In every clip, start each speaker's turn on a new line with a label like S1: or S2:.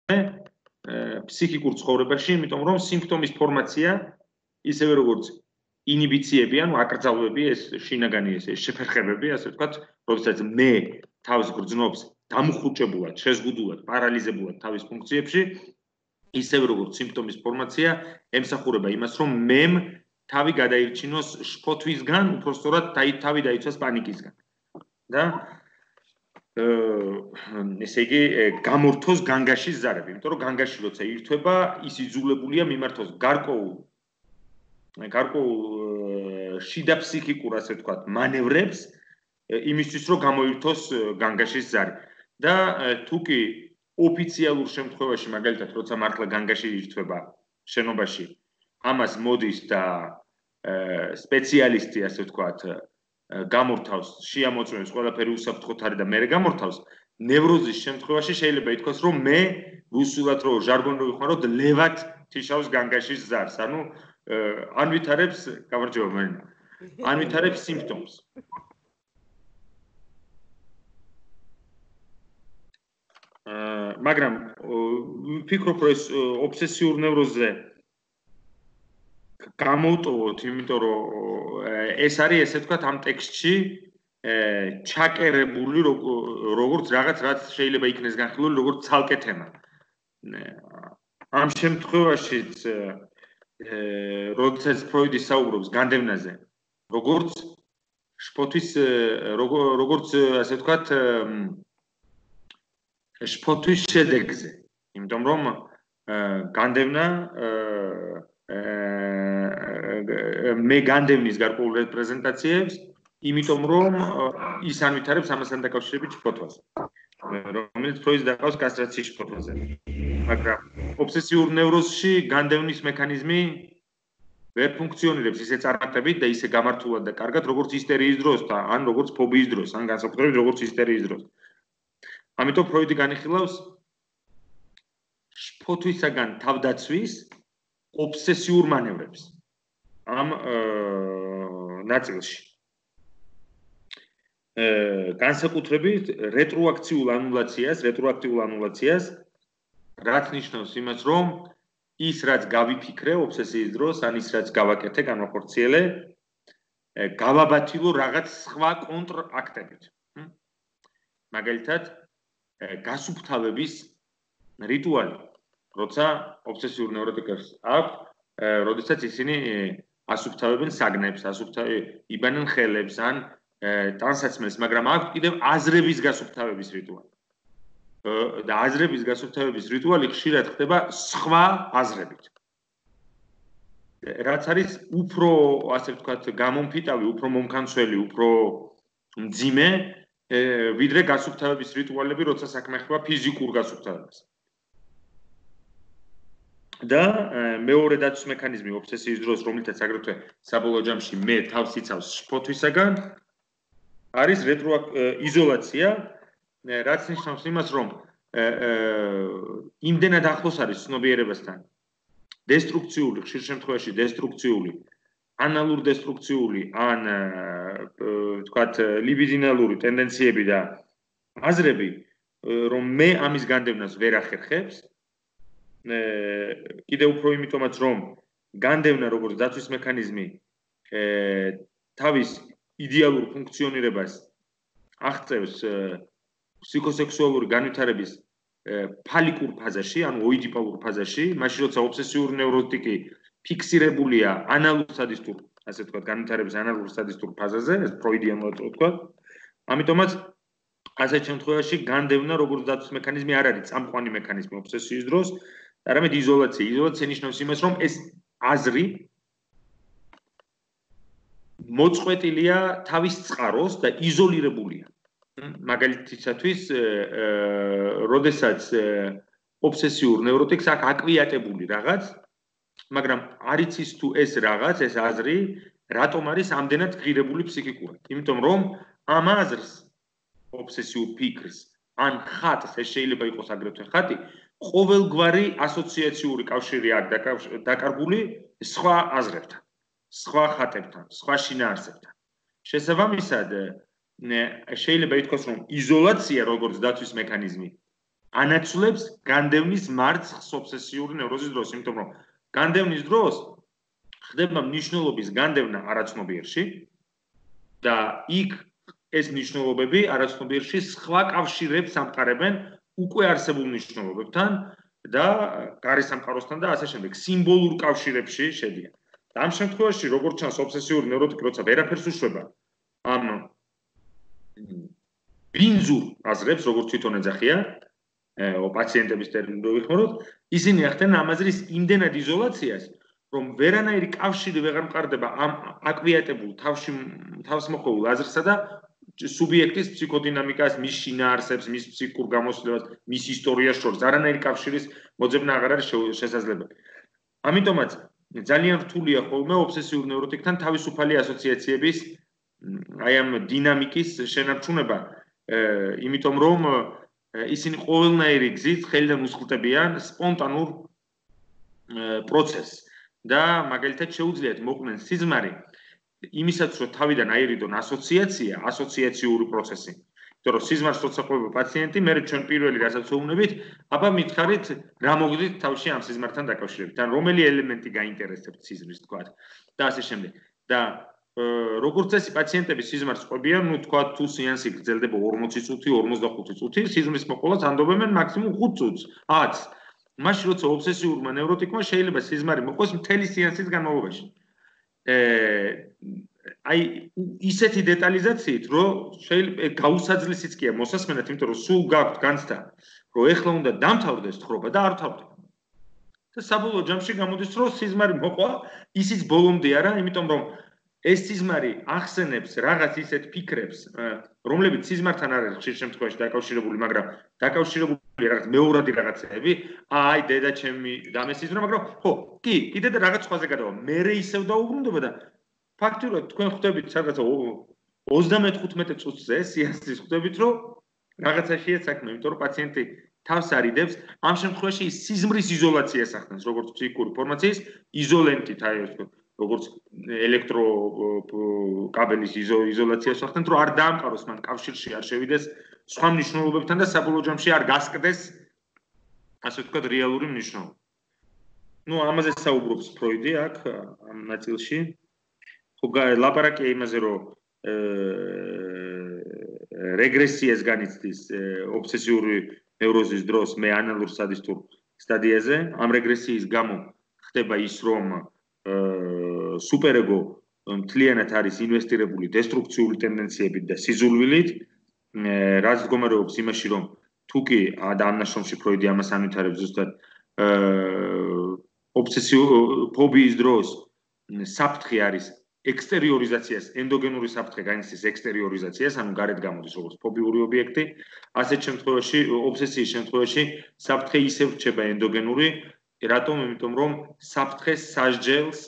S1: ფსიქიკურ ცხოვრებაში, იმიტომ რომ სიმპტომის ფორმაცია ისევე როგორც ინიბიციები, ანუ აკრძალვები, ეს შინაგანი ეს შეფერხებები, ასე ვთქვათ, როდესაც მე თავს გრძნობს დამუხრუჭებულად, შეზღუდულად, პარალიზებულად თავის ფუნქციებში, ისევე როგორც სიმპტომის ფორმაცია ემსახურება იმას, რომ მემ თავი გადაირჩინოს შფოთვისგან, უпростоრად თავი დაიცვას პანიკისგან. და ესე იგი გამორთოს განგაშის ზარები, იმიტომ რომ განგაში როცა ირთვება, ის იძულებულია მიმართოს გარკვეულ შიდა ფსიქიკურ, ასე ვთქვათ, მანევრებს იმისთვის, რომ გამოირთოს განგაშის ზარი. და თუ კი ოფიციალურ შემთხვევაში, მაგალითად, როცა მართლა განგაში ირთვება შენობაში, ამას მოდის და სპეციალისტი, ასე ვთქვათ, გამორთავს, შეამოწმებს ყველაფერი უსაფრთხოდ არის და მერე გამორთავს, ნევროზის შემთხვევაში შეიძლება ითქვას, რომ მე რუსულად რო ჟარგონი ვიხმაროთ, ლევად თიშავს განგაშის ზარს, ანუ ან ვითარებს, გამარჯობა, ან ვითარებს სიმპტომს. მაგრამ ვფიქრობ, რომ ეს ობსესიურ ნევროზზე გამოვტოვოთ, იმიტომ რომ ეს არის, ესე ვთქვათ, ამ ტექსტში ჩაკერებული, როგორც რაღაც შეიძლება იქნეს განხილული, როგორც ცალკე თემა. ამ შემთხვევაშიც როდესაც ფროიდი საუბრობს განდევნაზე, როგორც შფოთვის, როგორც ასე ვთქვათ, შფოთვის შედეგზე, იმიტომ რომ განდევნა მე განდევნის გარკვეულ რეპრეზენტაციებს, იმიტომ რომ ის ანვითარებს ამასთან დაკავშირებით შფოთვას, რომელიც ფროიდს დაყავს კასტრაციის შფოთვაზე. მაგრამ ობსესიურ ნევროზში განდევნის მექანიზმი ვერ ფუნქციონირებს ისე წარმატებით და ისე გამართულად და კარგად, როგორც ისტერიის დროს და ან როგორც ფობიის დროს, ან განსაკუთრებით როგორც ისტერიის დროს. ამიტომ ფროიდი განიხილავს შფოთვისაგან თავდაცვის ობსესიურ მანევრებს ამ ნაწილში. განსაკუთრებით რეტროაქტიულ ანულაციას, რაც ნიშნავს იმას, რომ ის რაც გავიფიქრე ობსესიის დროს, ან ის რაც გავაკეთე, განვახორციელე, გავაბათილო რაღაც სხვა კონტრაქტებით. მაგალითად, გასუფთავების რიტუალი, როცა ობსესიურ ნევროტიკებს აქვს, როდესაც ისინი ასუფთავებენ საგნებს, იბანენ ხელებს, ან ტანსაცმელს, მაგრამ აქვს კიდევ აზრების გასუფთავების რიტუალი. და აზრების გასუფთავების რიტუალი ხშირად ხდება სხვა აზრებით. რაც არის უფრო, ასე ვთქვათ, გამომფიტავი, უფრო მომქანცველი, უფრო მძიმე, ვიდრე გასუფთავების რიტუალები, როცა საქმე ხდება ფიზიკურ გასუფთავებას. და მეორე დაცვის მექანიზმი ობსესიის დროს, რომელთაც აგრეთვე საბოლოო ჯამში მე თავს იცავს შფოთვისაგან, არის იზოლაცია, რაც ნიშნავს იმას, რომ იმდენად ახლოს არის ცნობიერებასთან დესტრუქციული, ხშირ შემთხვევაში დესტრუქციული, ანალურ დესტრუქციული, ან ვთქვათ, ლიბიდინალური ტენდენციები და აზრები, რომ მე ამის განდევნას ვერ ახერხებს, კიდევ უფრო იმიტომაც, რომ განდევნა როგორც დაცვის მექანიზმი თავის იდეალურ ფუნქციონირებას აღწევს ფსიქოსექსუალური განვითარების ფალიკურ ფაზაში, ანუ ოიდიპალურ ფაზაში, მაშინ როცა ობსესიური ნევროტიკი ფიქსირებულია ანალურ სადისტურ, ასე ვთქვათ, განვითარების ანალურ სადისტურ ფაზაზე, ეს ფროიდიანულად ვთქვათ. ამიტომაც ასეთ შემთხვევაში განდევნა როგორც დაცვის მექანიზმი არ არის წამყვანი მექანიზმი ობსესიის დროს, არამედ იზოლაცია. იზოლაცია ნიშნავს იმას, რომ ეს აზრი მოწყვეტილია თავის წყაროს და იზოლირებულია. მაგალითისათვის, როდესაც ობსესიურ ნევროტიკს აქვს აკვიატებული რაღაც, მაგრამ არ იცის თუ ეს რაღაც, ეს აზრი, რატომ არის ამდენად ღირებული ფსიქიკურად. იმიტომ რომ ამ აზრს, ობსესიურ ფიქრს, ან ხატს, ეს შეიძლება იყოს აგრეთვე ხატი, ყოველგვარი ასოციაციური კავშირი აქვს დაკარგული სხვა აზრებთან, სხვა ხატებთან, სხვა შინაარსებთან. შესაბამისად, შეიძლება ითქვას, რომ იზოლაცია როგორც დაცვის მექანიზმი ანაცვლებს განდევნის მარცხს ობსესიური ნევროზის დროს, იმიტომ რომ განდევნის დროს ხდება მნიშვნელობის განდევნა არაცნობიერში და იქ ეს მნიშვნელობები არაცნობიერში სხვა კავშირებს ამყარებენ უკვე არსებულ მნიშვნელობებთან და გარე სამყაროსთან და ასე შემდეგ სიმბოლურ კავშირებში შედიან. და ამ შემთხვევაში როგორც ჩანს ობსესიური ნევროტიკი როცა ვერაფერს უშვება ამ ბინძურ აზრებს როგორც თვითონ ეძახიან პაციენტების ტერმინით ვიხმაროთ, ისინი ახდენენ ამ აზრის იმდენად იზოლაციას, რომ ვერანაირი კავშირი ვეღარ მყარდება ამ აკვიატებულ თავსმოხვეულ აზრსა და სუბიექტის ფსიქოდინამიკას, მის შინაარსებს, მის ფსიქიკურ გამოსვლებას, მის ისტორიას შორის არანაირი კავშირის მოძებნა აღარ არის შესაძლებელი. ამიტომაც ძალიან რთულია ხოლმე ობსესიურ ნევროტიკთან თავისუფალი ასოციაციების აი ამ დინამიკის შენარჩუნება, იმიტომ რომ ისინი ყოველნაირი გზით ხელიდან უსხლტებიან სპონტანურ პროცესს და მაგალითად შეუძლიათ მოყვნენ სიზმარი იმისაც რომ თავიდან აირიდონ ასოციაციური პროცესი. იმიტომ რომ სიზმარს როცა ყვება პაციენტი, მე ჩვენ პირველი რასაც ვეუბნებით, აბა მითხარით რა მოგდით თავში ამ სიზმართან დაკავშირებით, ან რომელი ელემენტი გაინტერესებთ სიზმრის თქვა და ასე შემდეგ. და როგორც წესი პაციენტები სიზმარს ყვებიან, ну თქვა თუ სეანსი გრძელდება 40 წუთი, 45 წუთი, სიზმრის მოყოლას ანდობენ მაქსიმუმ 5 წუთს, 10. მაშინ როცა ობსესიურმა ნევროტიკმა შეიძლება სიზმარი მოყოს მთელი სეანსის განმავლობაში. აი ისეთი დეტალიზაციით, რომ შეიძლება გაუსაძლისიც კი მოსასმენად, იმიტომ რომ სულ გაქვთ განცდა, რომ ეხლა უნდა დამთავრდეს თხრობა და არ თავდება. და საბოლოო ჯამში გამოდის, რომ სიზმარი მოყვა, ისიც ბოლომდე არა, იმიტომ რომ ეს სიზმარი ახსენებს რაღაც ისეთ ფიქრებს, რომლებიც სიზმართან არ არის ხშირ შემთხვევაში დაკავშირებული, მაგრამ დაკავშირებული რაღაც მეორადი რაღაცეები, აი დედა ჩემი დამესიზმრა, მაგრამ ხო, კი, კიდე და რაღაც სხვაზე გადავა. მე ისევ დაუბრუნდება და ფაქტურად თქვენ ხვდებით სადღაც 35 წუთზე სეანსის ხვდებით, რომ რაღაცაშია საქმე, იმიტომ რომ პაციენტი თავს არიდებს, ამ შემთხვევაში სიზმრის იზოლაციას ახდენს, როგორც ფსიქიკური ფორმაციის იზოლენტით, აი ეს როგორც ელექტროკაბელის იზოლაციას ახდენთ, რომ არ დაამყაროს მან კავშირში არ შევიდეს სხვა მნიშვნელობებთან და საბოლოო ჯამში არ გასკდეს ასე ვთქვათ რეალური მნიშვნელობა. ну ამაზე საუბრობს ფროიდი აქ ამ ნაწილში. ხო ლაპარაკია იმაზე, რომ რეგრესიას განიცდის ობსესიური ნევროზის დროს მე ანალურ სადისტურ სტადიაზე. ამ რეგრესიის გამო ხდება ის, რომ სუპერეგო მთლიანად არის ინვესტირებული დესტრუქციული ტენდენციებით და სიზულვილით, რაც მდგომარეობს იმაში, რომ თუ კი და ამ ნაშრომში ფროიდი ამას ანვითარებს ზუსტად ფობიის დროს საფრთხე არის ექსტერიორიზაციას, ენდოგენური საფრთხე განიცდის ექსტერიორიზაციას, ანუ გარეთ გამოდის როგორც ფობიური ობიექტი, ასეთ შემთხვევაში, ობსესიის შემთხვევაში საფრთხე ისევ რჩება ენდოგენური, რატომ? იმიტომ რომ საფრთხეს სასჯელს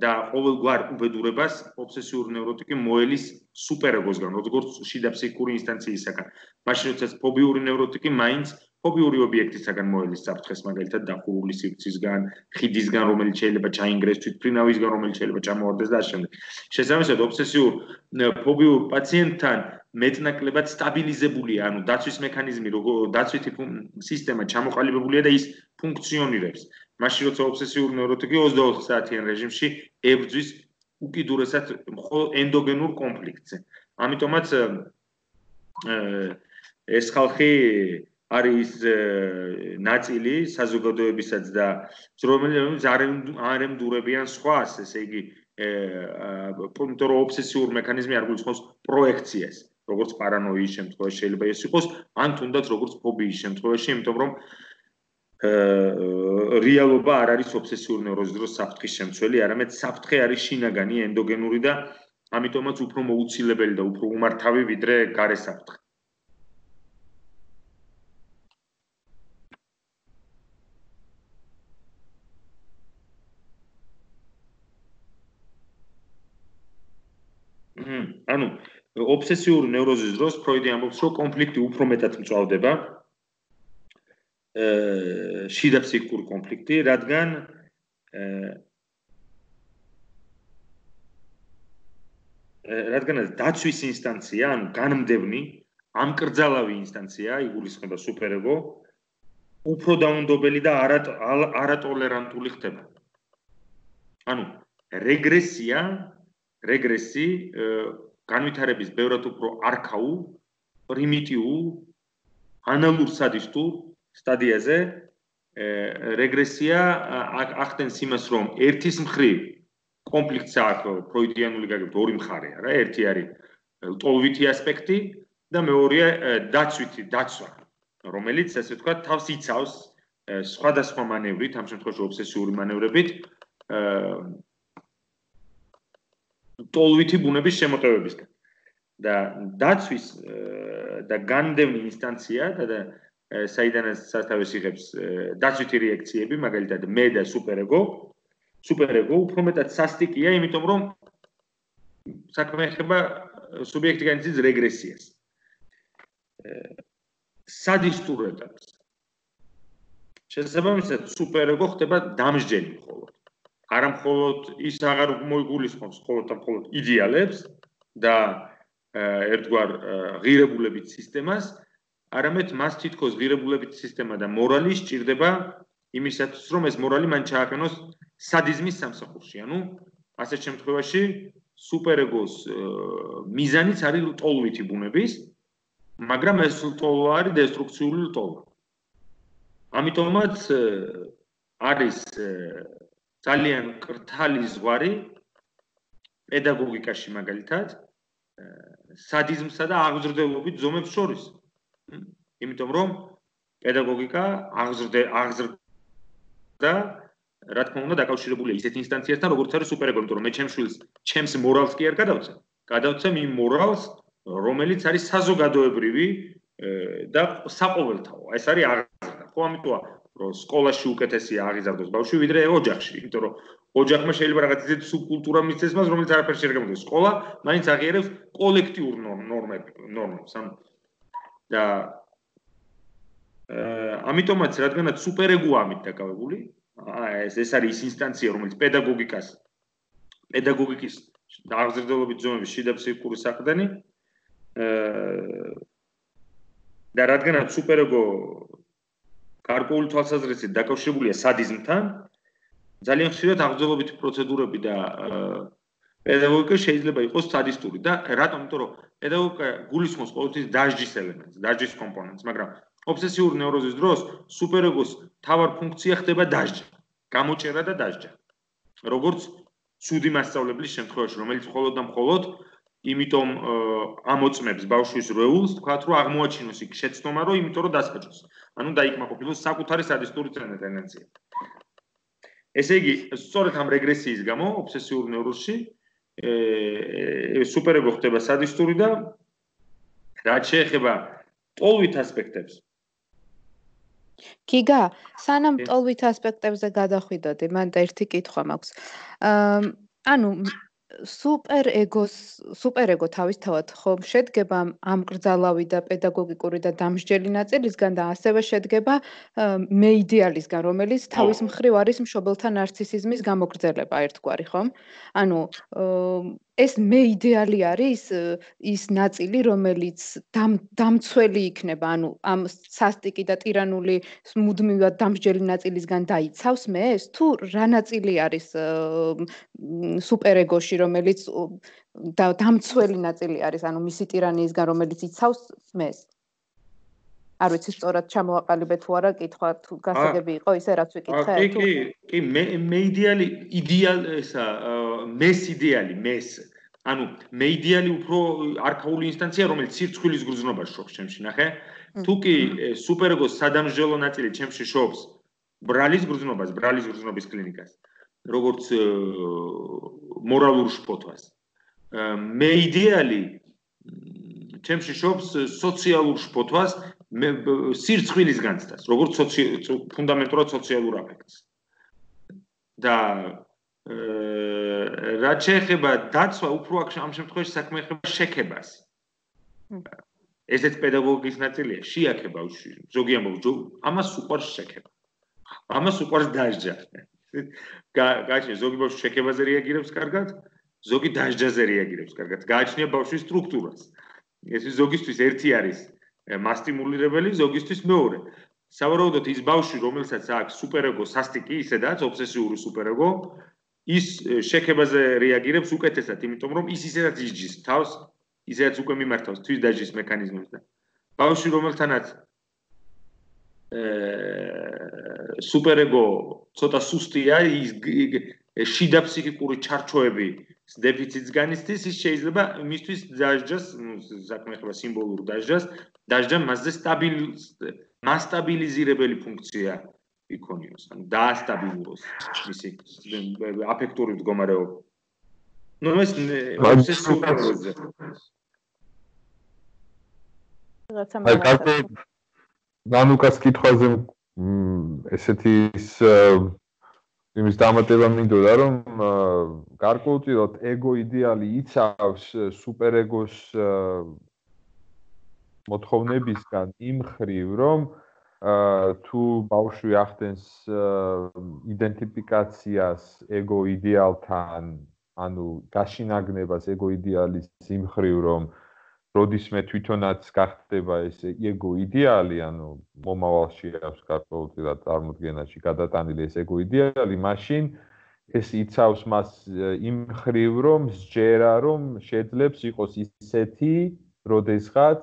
S1: და ყოველგვარ უბედურებას ობსესიური ნევროტიკი მოელის სუპერეგოსგან, როგორც შიდა ფსიქიკური ინსტანციისაგან. მაშინ როცა ფობიური ნევროტიკი მაინც ფობიური ობიექტისაგან მოელის საფრთხეს, მაგალითად დახურული სივრცისგან, ხიდისგან, რომელიც შეიძლება ჩაინგრეს, თვითმფრინავისგან, რომელიც შეიძლება ჩამოვარდეს და ასე შემდეგ. შესაბამისად, ობსესიურ ფობიურ პაციენტთან მეტნაკლებად სტაბილიზებულია, ანუ დაცვის მექანიზმი, დაცვითი სისტემა ჩამოყალიბებულია და ის ფუნქციონირებს. მაშინ როცა ობსესიური ნევროტიკი 24 საათიან რეჟიმში ებრძვის უკიდურესად ენდოგენურ კონფლიქტზე. ამიტომაც ეს ხალხი არის ნაწილი საზოგადოებისაც და რომლებიც არ ემდურებიან სხვას, ესე იგი, იმიტომ რომ ობსესიურ მექანიზმი არ გულისხმობს პროექციას, როგორც პარანოიის შემთხვევაში შეიძლება ეს იყოს, ან თუნდაც როგორც ფობიის შემთხვევაში, იმიტომ რომ რეალობა არ არის ობსესიური ნევროზის დროს საფრთხის შემცველი, არამედ საფრთხე არის შინაგანი, ენდოგენური და ამიტომაც უფრო მოუცილებელი და უფრო უმართავი ვიდრე გარე საფრთხე. ანუ ობსესიური ნევროზის დროს ფროიდი ამბობს, რომ კონფლიქტი უფრო მეტად მწვავდება. შიდა ფსიქიკური კონფლიქტი, რადგან დაცვის ინსტანცია, ანუ განმდევნი, ამკრძალავი ინსტანცია, იგულისხმება სუპერეგო, უფრო დაუნდობელი და არატოლერანტული ხდება. ანუ რეგრესი განვითარების ბევრად უფრო არქაულ, პრიმიტიულ, ანალურ სადისტურ სტადიაზე რეგრესია ახდენს იმას, რომ ერთის მხრივ კონფლიქტს აქვს ფროიდიანული გაგებით ორი მხარეა რა, ერთი არის ლტოლვითი ასპექტი და მეორეა დაცვა, რომელიც ასე ვთქვათ, თავს იცავს სხვადასხვა მანევრით, ამ შემთხვევაში ობსესიური მანევრებით, ლტოლვითი ბუნების შემოტევებისგან. და დაცვის და განდევნის ინსტანცია და საიდანაც სათავეს იღებს დაცვითი რეაქციები, მაგალითად მე და სუპერეგო უფრო მეტად სასტიკია, იმიტომ რომ საქმე ეხება სუბიექტი განიცდის რეგრესიას. სადისტურ ეტაპს. შესაბამისად, სუპერეგო ხდება დამსჯელი მხოლოდ. არა მხოლოდ ის აღარ მოიგულისხმობს მხოლოდ იდეალებს და ერთგვარ ღირებულებით სისტემას, არამედ მას თითქოს ღირებულებით სისტემა და მორალი სჭირდება იმისათვის, რომ ეს მორალი მან ჩააყენოს სადიზმის სამსახურში. ანუ ასეთ შემთხვევაში სუპერეგოს მიზანიც არის ლტოლვითი ბუნების, მაგრამ ეს ლტოლვა არის დესტრუქციული ლტოლვა. ამიტომაც არის ძალიან კრთალი ზღვარი პედაგოგიკაში მაგალითად სადიზმსა და აღზრდელობით ზომებს შორის. იმიტომ რომ პედაგოგიკა აღზრდა, რა თქმა უნდა, დაკავშირებულია ისეთ ინსტანციასთან, როგორც არის სუპერეგო, იმიტომ რომ მე ჩემს შვილს, ჩემს მორალს კი არ გადავცემ იმ მორალს, რომელიც არის საზოგადოებრივი და საყოველთაო. ეს არის აღზრდა. ხო, ამიტომა რომ სკოლაში უკეთესია აღიზარდოს ბავშვი, ვიდრე ოჯახში, იმიტომ რომ ოჯახმა შეიძლება რაღაც ისეთი სუბკულტურა მისცეს მას, რომელიც არაფერში არ გამოდის. სკოლა მაინც აღიარებს კოლექტიურ ნორმებს. და ამიტომაც, რადგანაც სუპერეგოა ამით დაკავებული, ეს არის ის ინსტანცია, რომელიც პედაგოგიკის აღზრდელობით ზომების შიდა ფსიქიკური საყრდენი და რადგანაც სუპერეგო გარკვეული თვალსაზრისით დაკავშირებულია სადიზმთან, ძალიან ხშირად აღზრდელობითი პროცედურები და პედაგოგიკა შეიძლება იყოს სადისტური და რატომ? იმიტომ რომ პედაგოგიკა გულისხმობს ყოველთვის დასჯის ელემენტს, დასჯის კომპონენტს, მაგრამ ობსესიური ნევროზის დროს სუპერეგოს მთავარ ფუნქცია ხდება დასჯა, გამოჭერა და დასჯა. როგორც ცუდი მასწავლებლის შემთხვევაში, რომელიც მხოლოდ და მხოლოდ იმიტომ ამოწმებს ბავშვის რეულს, თქვათ, რომ აღმოაჩინოს იქ შეცდომა, რომ იმიტომ რომ დასაჯოს. ანუ დაიკმაყოფილოს საკუთარი სადისტური ტენდენცია. ესე იგი, სწორედ ამ რეგრესიის გამო ობსესიურ ნევროზში სუპერეგო ხდება სადისტური და რაც შეეხება ტოლვით ასპექტებს.
S2: გიგა, სანამ ტოლვით ასპექტებზე გადახვიდოდი, მან და ერთი კითხვა მაქვს. ანუ სუპერეგო თავისთავად ხომ შედგება ამკრძალავი და პედაგოგიკური და დამსჯელი ნაწილისგან და ასევე შედგება მეიდეალისგან, რომელიც თავის მხრივ არის მშობელთა ნარცისიზმის გამოგრძელება ერთგვარი, ხომ? ანუ ეს მეიდეალი არის ის ნაწილი, რომელიც დამცველი იქნება, ანუ ამ სასტიკი და ტირანული მუდმივად დამსჯელი ნაწილისგან დაიცავს მეს, თუ რა ნაწილი არის სუპერეგოში, რომელიც დამცველი ნაწილი არის, ანუ მისი ტირანიისგან, რომელიც იცავს მეს. არ ვიცი სწორად ჩამოვაყალიბე თუ არა, კითხვა თუ გასაგები იყო ისე რაც ვიკითხე.
S1: კი, მეიდეალი იდეალისა, მეს იდეალი, მეს. ანუ მეიდეალი უფრო არქაული ინსტანცია, რომელიც სირცხვილის გრძნობას შობს ჩემში, ნახე? თუ კი სუპერეგოს სადამსჯელო ნაწილი ჩემში შობს ბრალის გრძნობის კლინიკას, როგორც მორალურ შფოთვას. მეიდეალი ჩემში შობს სოციალურ შფოთვას, სირცხვილის განცდას, როგორც ფუნდამენტურად სოციალურ აფექტს. და რაც შეეხება დაცვა, უფრო ამ შემთხვევაში საქმე ეხება შექებას. ესეც პედაგოგიკის ნაწილია, შეაქება ბავშვი, ზოგი ამბობს, ამას უყვარს შექება. ამას უყვარს დასჯა. გააჩნია ზოგი ბავშვი შექებაზე რეაგირებს კარგად, ზოგი დასჯაზე რეაგირებს კარგად. გააჩნია ბავშვის სტრუქტურას. ეს ზოგისთვის ერთი არის მასტიმულირებელი, ზოგისთვის მეორე. სავარაუდოდ ის ბავშვი, რომელსაც აქვს სუპერეგო სასტიკი, ისედაც ობსესიური სუპერეგო, ის შექებაზე რეაგირებს უკეთესად, იმიტომ რომ ის ისედაც ისჯის თავს, ისედაც უკვე მიმართავს თვის დაჟის მექანიზმებს და ბავშვი, რომელთანაც სუპერეგო ცოტა სუსტია, ის შიდა ფსიქიკური ჩარჩოების დეფიციტს განიცდის, ის შეიძლება მისთვის დაჟჯას, საქმე ხება სიმბოლურ დაჟჯას, დაჟჯა მასზე მასტაბილიზირებელი ფუნქცია იქონიოს, ანუ დაასტაბილუროს მისი აფექტური მდგომარეობა. ნუ ეს ობსესიურზე.
S3: განუკას კითხვაზე ესეთი იმის დამატება მინდოდა, რომ გარკვეულწილად ეგო იდეალი იცავს სუპერეგოს მოთხოვნებისგან იმ მხრივ, რომ თუ ბავშვი ახდენს იდენტიფიკაციას ეგო იდეალთან, ანუ გაშინაგნებას ეგო იდეალის იმ მხრივ, რომ როდისმე თვითონაც გახდება ეს ეგო იდეალი, ანუ მომავალში აქვს გარკვეულწილად წარმოდგენაში გადატანილი ეს ეგო იდეალი, მაშინ ეს იცავს მას იმ მხრივ, რომ სჯერა, რომ შეძლებს იყოს ისეთი, როდესღაც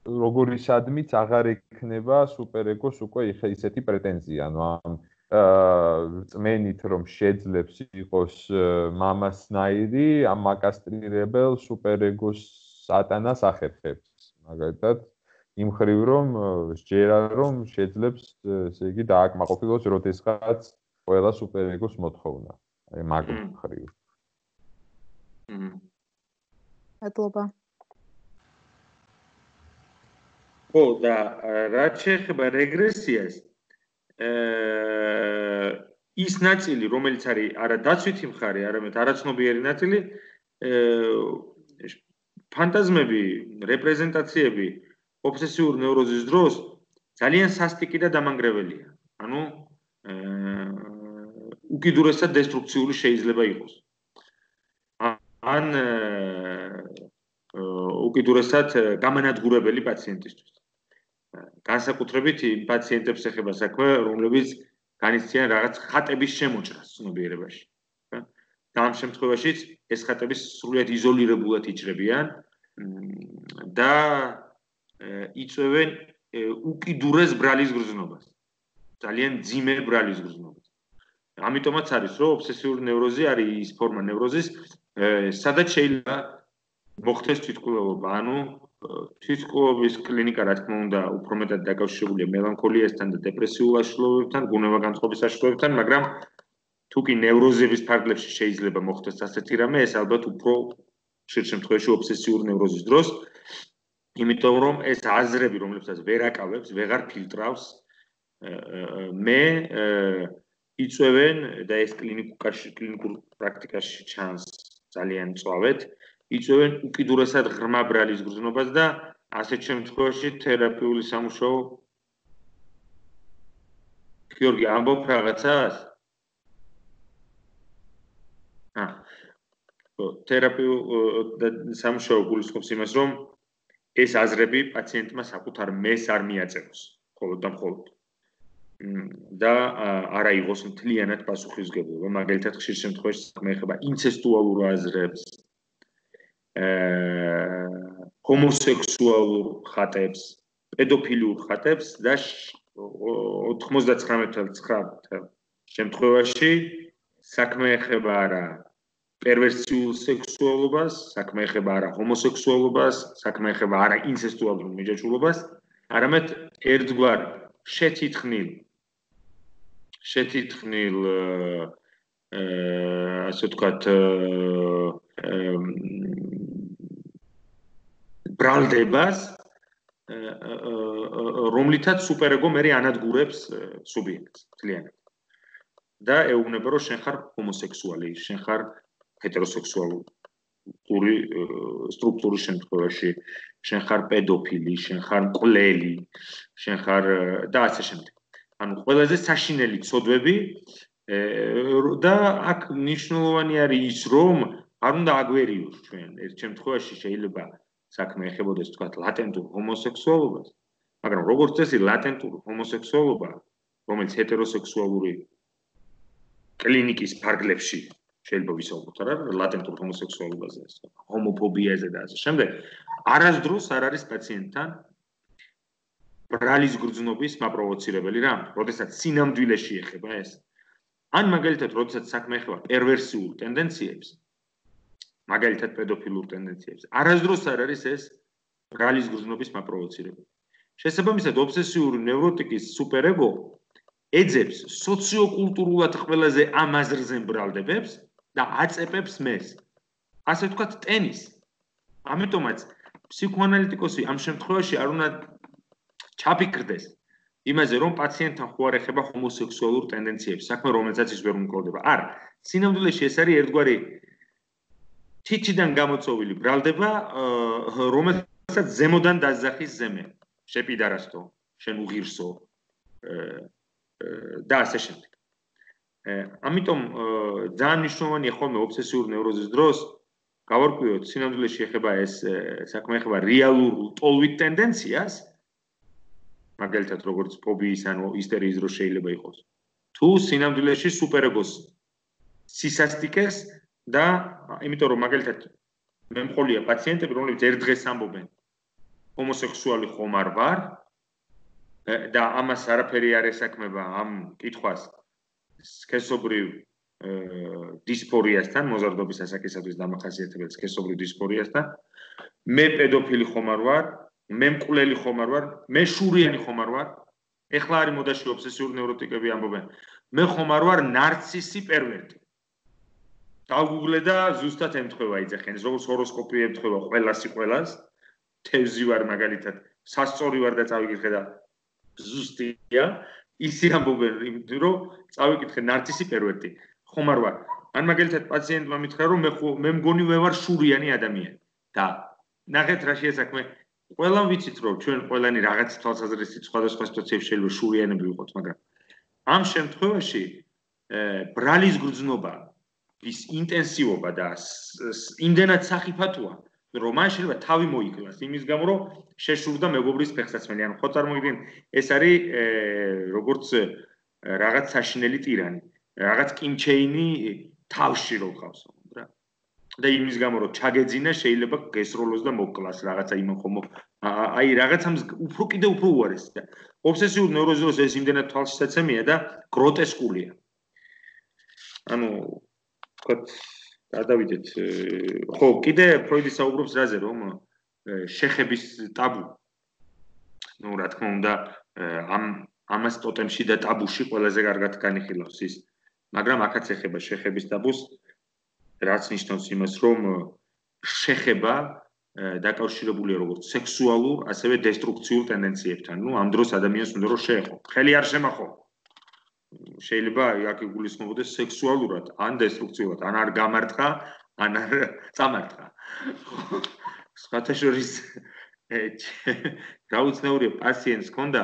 S3: როგორისადმიც აღარ ექნება სუპერეგოს უკვე ისეთი პრეტენზია, ანუ ამ წმენით, რომ შეძლებს იყოს მამასნაირი, ამ აკასტრირებელ სუპერეგოს სატანას ახერხებს. მაგალითად, იმ მხრივ, რომ სჯერა, რომ შეძლებს, ესე იგი, დააკმაყოფილოს, როდესღაც ყველა სუპერეგოს მოთხოვნა. აი, მაგ მხრივ.
S2: მადლობა.
S1: ხო, და რაც შეეხება რეგრესიას, ის ნაწილი, რომელიც არის არა დაცვითი მხარე, არამედ არაცნობიერი ნაწილი, ფანტაზმები, რეპრეზენტაციები ობსესიურ ნევროზის დროს ძალიან სასტიკი და დამანგრეველია. ანუ უკიდურესად დესტრუქციული შეიძლება იყოს. ან უკიდურესად გამანადგურებელი პაციენტისთვის. განსაკუთრებით იმ პაციენტებს ეხება საქმე, რომლებიც განიცდიან რაღაც ხატების შემოჭრას ცნობიერებაში. და ამ შემთხვევაშიც ეს ხატები სრულიად იზოლირებულად იჭრებიან და იწვევენ უკიდურეს ბრალის გრძნობას. ძალიან ძიმე ბრალის გრძნობას. ამიტომაც არის, რომ ობსესიური ნევროზი არის ის ფორმა ნევროზის, სადაც შეიძლება მოხდეს თვითმკვლელობა, ანუ თვითმკვლელობის კლინიკა, რა თქმა უნდა, უფრო მეტად დაკავშირებულია მელანქოლიასთან და დეპრესიულ აშლილობებთან, გუნება-განწყობის აშლილობებთან, მაგრამ თუ კი ნევროზების ფარგლებში შეიძლება მოხდეს ასეთი რამე, ეს ალბათ უფრო ხშირ შემთხვევაში ობსესიური ნევროზის დროს, იმიტომ რომ ეს აზრები, რომლებსაც ვერ აკავებს, ვეღარ ფილტრავს, მე იწვევენ და ეს კლინიკურ პრაქტიკაში ჩანს ძალიან მწვავედ, იწვევენ უკიდურესად ღრმა ბრალის გრძნობას და ასეთ შემთხვევაში თერაპიული სამუშაო გიორგი ამბობ რაღაცას? თერაპიული სამუშაო გულისხმობს იმას, რომ ეს აზრები პაციენტმა საკუთარ მეს არ მიაწევოს, მხოლოდ და მხოლოდ. და არა იყოს მთლიანად პასუხისმგებლობა, მაგალითად ხშირ შემთხვევაში საქმე ეხება ინცესტუალურ აზრებს, ჰომოსექსუალურ ხატებს, პედოფილურ ხატებს და 99% შემთხვევაში საქმე ეხება არა პერვერსიულ სექსუალობას, საქმე ეხება არა ჰომოსექსუალობას, საქმე ეხება არა ინცესტუალურ მიჯაჭვულობას, არამედ ერთგვარ შეთითქმილ ასე ვთქვათ ბრალდებას, რომლითაც სუპერეგო მერე ანადგურებს სუბიექტს მთლიანად. და ეუბნება, რომ შენ ხარ ჰომოსექსუალი, შენ ხარ ჰეტეროსექსუალური სტრუქტურის შემთხვევაში, შენ ხარ პედოფილი, შენ ხარ მკვლელი, შენ ხარ და ასე შემდეგ. ანუ ყველაზე საშინელი ცოდვები და აქ მნიშვნელოვანი არის ის, რომ არ უნდა აგვერიოს ჩვენ ერთ შემთხვევაში შეიძლება საქმე ეხებოდეს თქვათ ლატენტურ ჰომოსექსუალობას, მაგრამ როგორც წესი ლატენტურ ჰომოსექსუალობა, რომელიც ჰეტეროსექსუალური კლინიკის ფარგლებში შეიძლება ვისაუბროთ არა ლატენტურ ჰომოსექსუალობაზე, ჰომოფობიაზე და ასე შემდეგ, არასდროს არ არის პაციენტთან ბრალის გრძნობის მაპროვოცირებელი რამ, როდესაც სინამდვილეში ეხება ეს. ან მაგალითად, როდესაც საქმე ეხება პერვერსიულ ტენდენციებს, მაგალითად პედოფილურ ტენდენციებს, არასდროს არ არის ეს ბრალის გრძნობის მაპროვოცირებელი. შესაბამისად, ობსესიური ნევროტიკის სუპერეგო ეძებს სოციოკულტურულად ყველაზე ამ აზრზე მბრალდებებს და აწეპებს მეს. ასე ვთქვათ, ტენის. ამიტომაც ფსიქოანალიტიკოსი ამ შემთხვევაში არ უნდა ჩაფიქრდეს იმაზე, რომ პაციენტთან ხო არ ეხება ჰომოსექსუალურ ტენდენციებს, საქმე რომელსაც ის ვერ უმკლავდება. არა, სინამდვილეში ეს არის ერთგვარი თითიდან გამოწვეული ბრალდება, რომელსაც ზემოდან დაძახის ზემე, შეპიდარასტო, შენ უღირსო და ასე შემდეგ. ამიტომ ძალიან მნიშვნელოვანია ხოლმე ობსესიურ ნევროზის დროს გავარკვიოთ, სინამდვილეში ეხება ეს საქმე ეხება რეალურ ტოლვით ტენდენციას, მაგალითად როგორც ფობიის ან ისტერიის დროს შეიძლება იყოს. თუ სინამდვილეში სუპერეგოს სისასტიკეს და იმიტომ რომ მაგალითად მე მყოლია პაციენტები, რომლებიც ერთ დღეს ამბობენ ჰომოსექსუალი ხომ არ ვარ და ამას არაფერი არ ესაქმება ამ კითხვას სქესობრივ დისფორიასთან, მოზარდობის ასაკისათვის დამახასიათებელ სქესობრივ დისფორიასთან, მე პედოფილი ხომ არ ვარ, მე მკვლელი ხომ არ ვარ, მე შურიანი ხომ არ ვარ. ეხლა არის მოდაში ობსესიური ნევროტიკები ამბობენ, მე ხომ არ ვარ ნარცისი პერვერტი. დავგუგლე და ზუსტად ემთხვევა იძახენ, როგორც ჰოროსკოპი ემთხვევა ყველას, თევზი ვარ მაგალითად, სასწორი ვარ და წავიკითხე და ზუსტია, ისი ამბობენ, რომ წავიკითხე ნარცისი პერვერტი, ხომ არ ვარ. ან მაგალითად პაციენტმა მითხრა, რომ მე მგონი მე ვარ შურიანი ადამიანი და ნახეთ რა შეესაქმე. ყველამ ვიცით, რომ ჩვენ ყველანი რაღაც თვალსაზრისით სხვადასხვა სიტუაციებში შეიძლება შურიანები ვიყოთ, მაგრამ ამ შემთხვევაში ბრალის გრძნობა, ის ინტენსივობა და იმდენად სახიფათოა, რომ მან შეიძლება თავი მოიკლას იმის გამო, რომ შეშურდა მეგობრის ფეხსაცმელი. ან ხო წარმოგიდგენთ, ეს არის როგორც რაღაც საშინელი ტირანი, რაღაც კიმჩეინი თავში რო ყავს რა. და იმის გამო რომ ჩაგეძინა შეიძლება გესროლოს და მოკლას რაღაცა იმ ხომ აი რაღაცამ უფრო კიდე უფრო უარესია. ობსესიურ ნევროზის ეს იმდენად თვალშისაცემია და გროტესკულია. ანუ ვთქვათ, გადავიდეთ. ხო, კიდე ფროიდი საუბრობს რაზე, რომ შეხების ტაბუ. ну, რა თქმა უნდა, ამას ტოტემში და ტაბუში ყველაზე კარგად განიხილავს ის. მაგრამ აქაც ეხება შეხების ტაბუს. რაც ნიშნავს იმას, რომ შეხება დაკავშირებულია როგორც სექსუალურ, ასევე დესტრუქციულ ტენდენციებთან. ну, ამ დროს ადამიანს უნდა რომ შეეხო. ხელი არ შემახო. შეიძლება აქ იგულისხმებოდეს სექსუალურად, ან დესტრუქციულად, ან არ გამარტყა, ან არ წამარტყა. სხვათა შორის გაუცნაურია პაციენტს ჰქონდა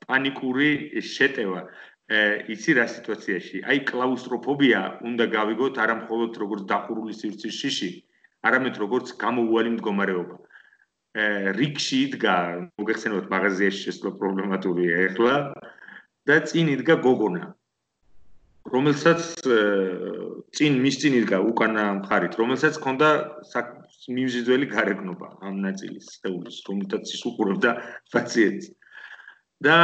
S1: პანიკური შეტევა. იცი რა სიტუაციაში? აი კლაუსტროფობია უნდა გავიგოთ არა მხოლოდ როგორც დახურული სივრცის შიში, არამედ როგორც გამოუვალი მდგომარეობა. რიგში იდგა, მოგეხსენებათ მაღაზიაში შესვლა პრობლემატურია ეხლა და წინ იდგა გოგონა, რომელსაც მის წინ იდგა უკანა მხარით, რომელსაც ჰქონდა მიმზიდველი გარეგნობა ამ ნაწილის სხეულის, რომელთაც ის უყურებდა პაციენტს. და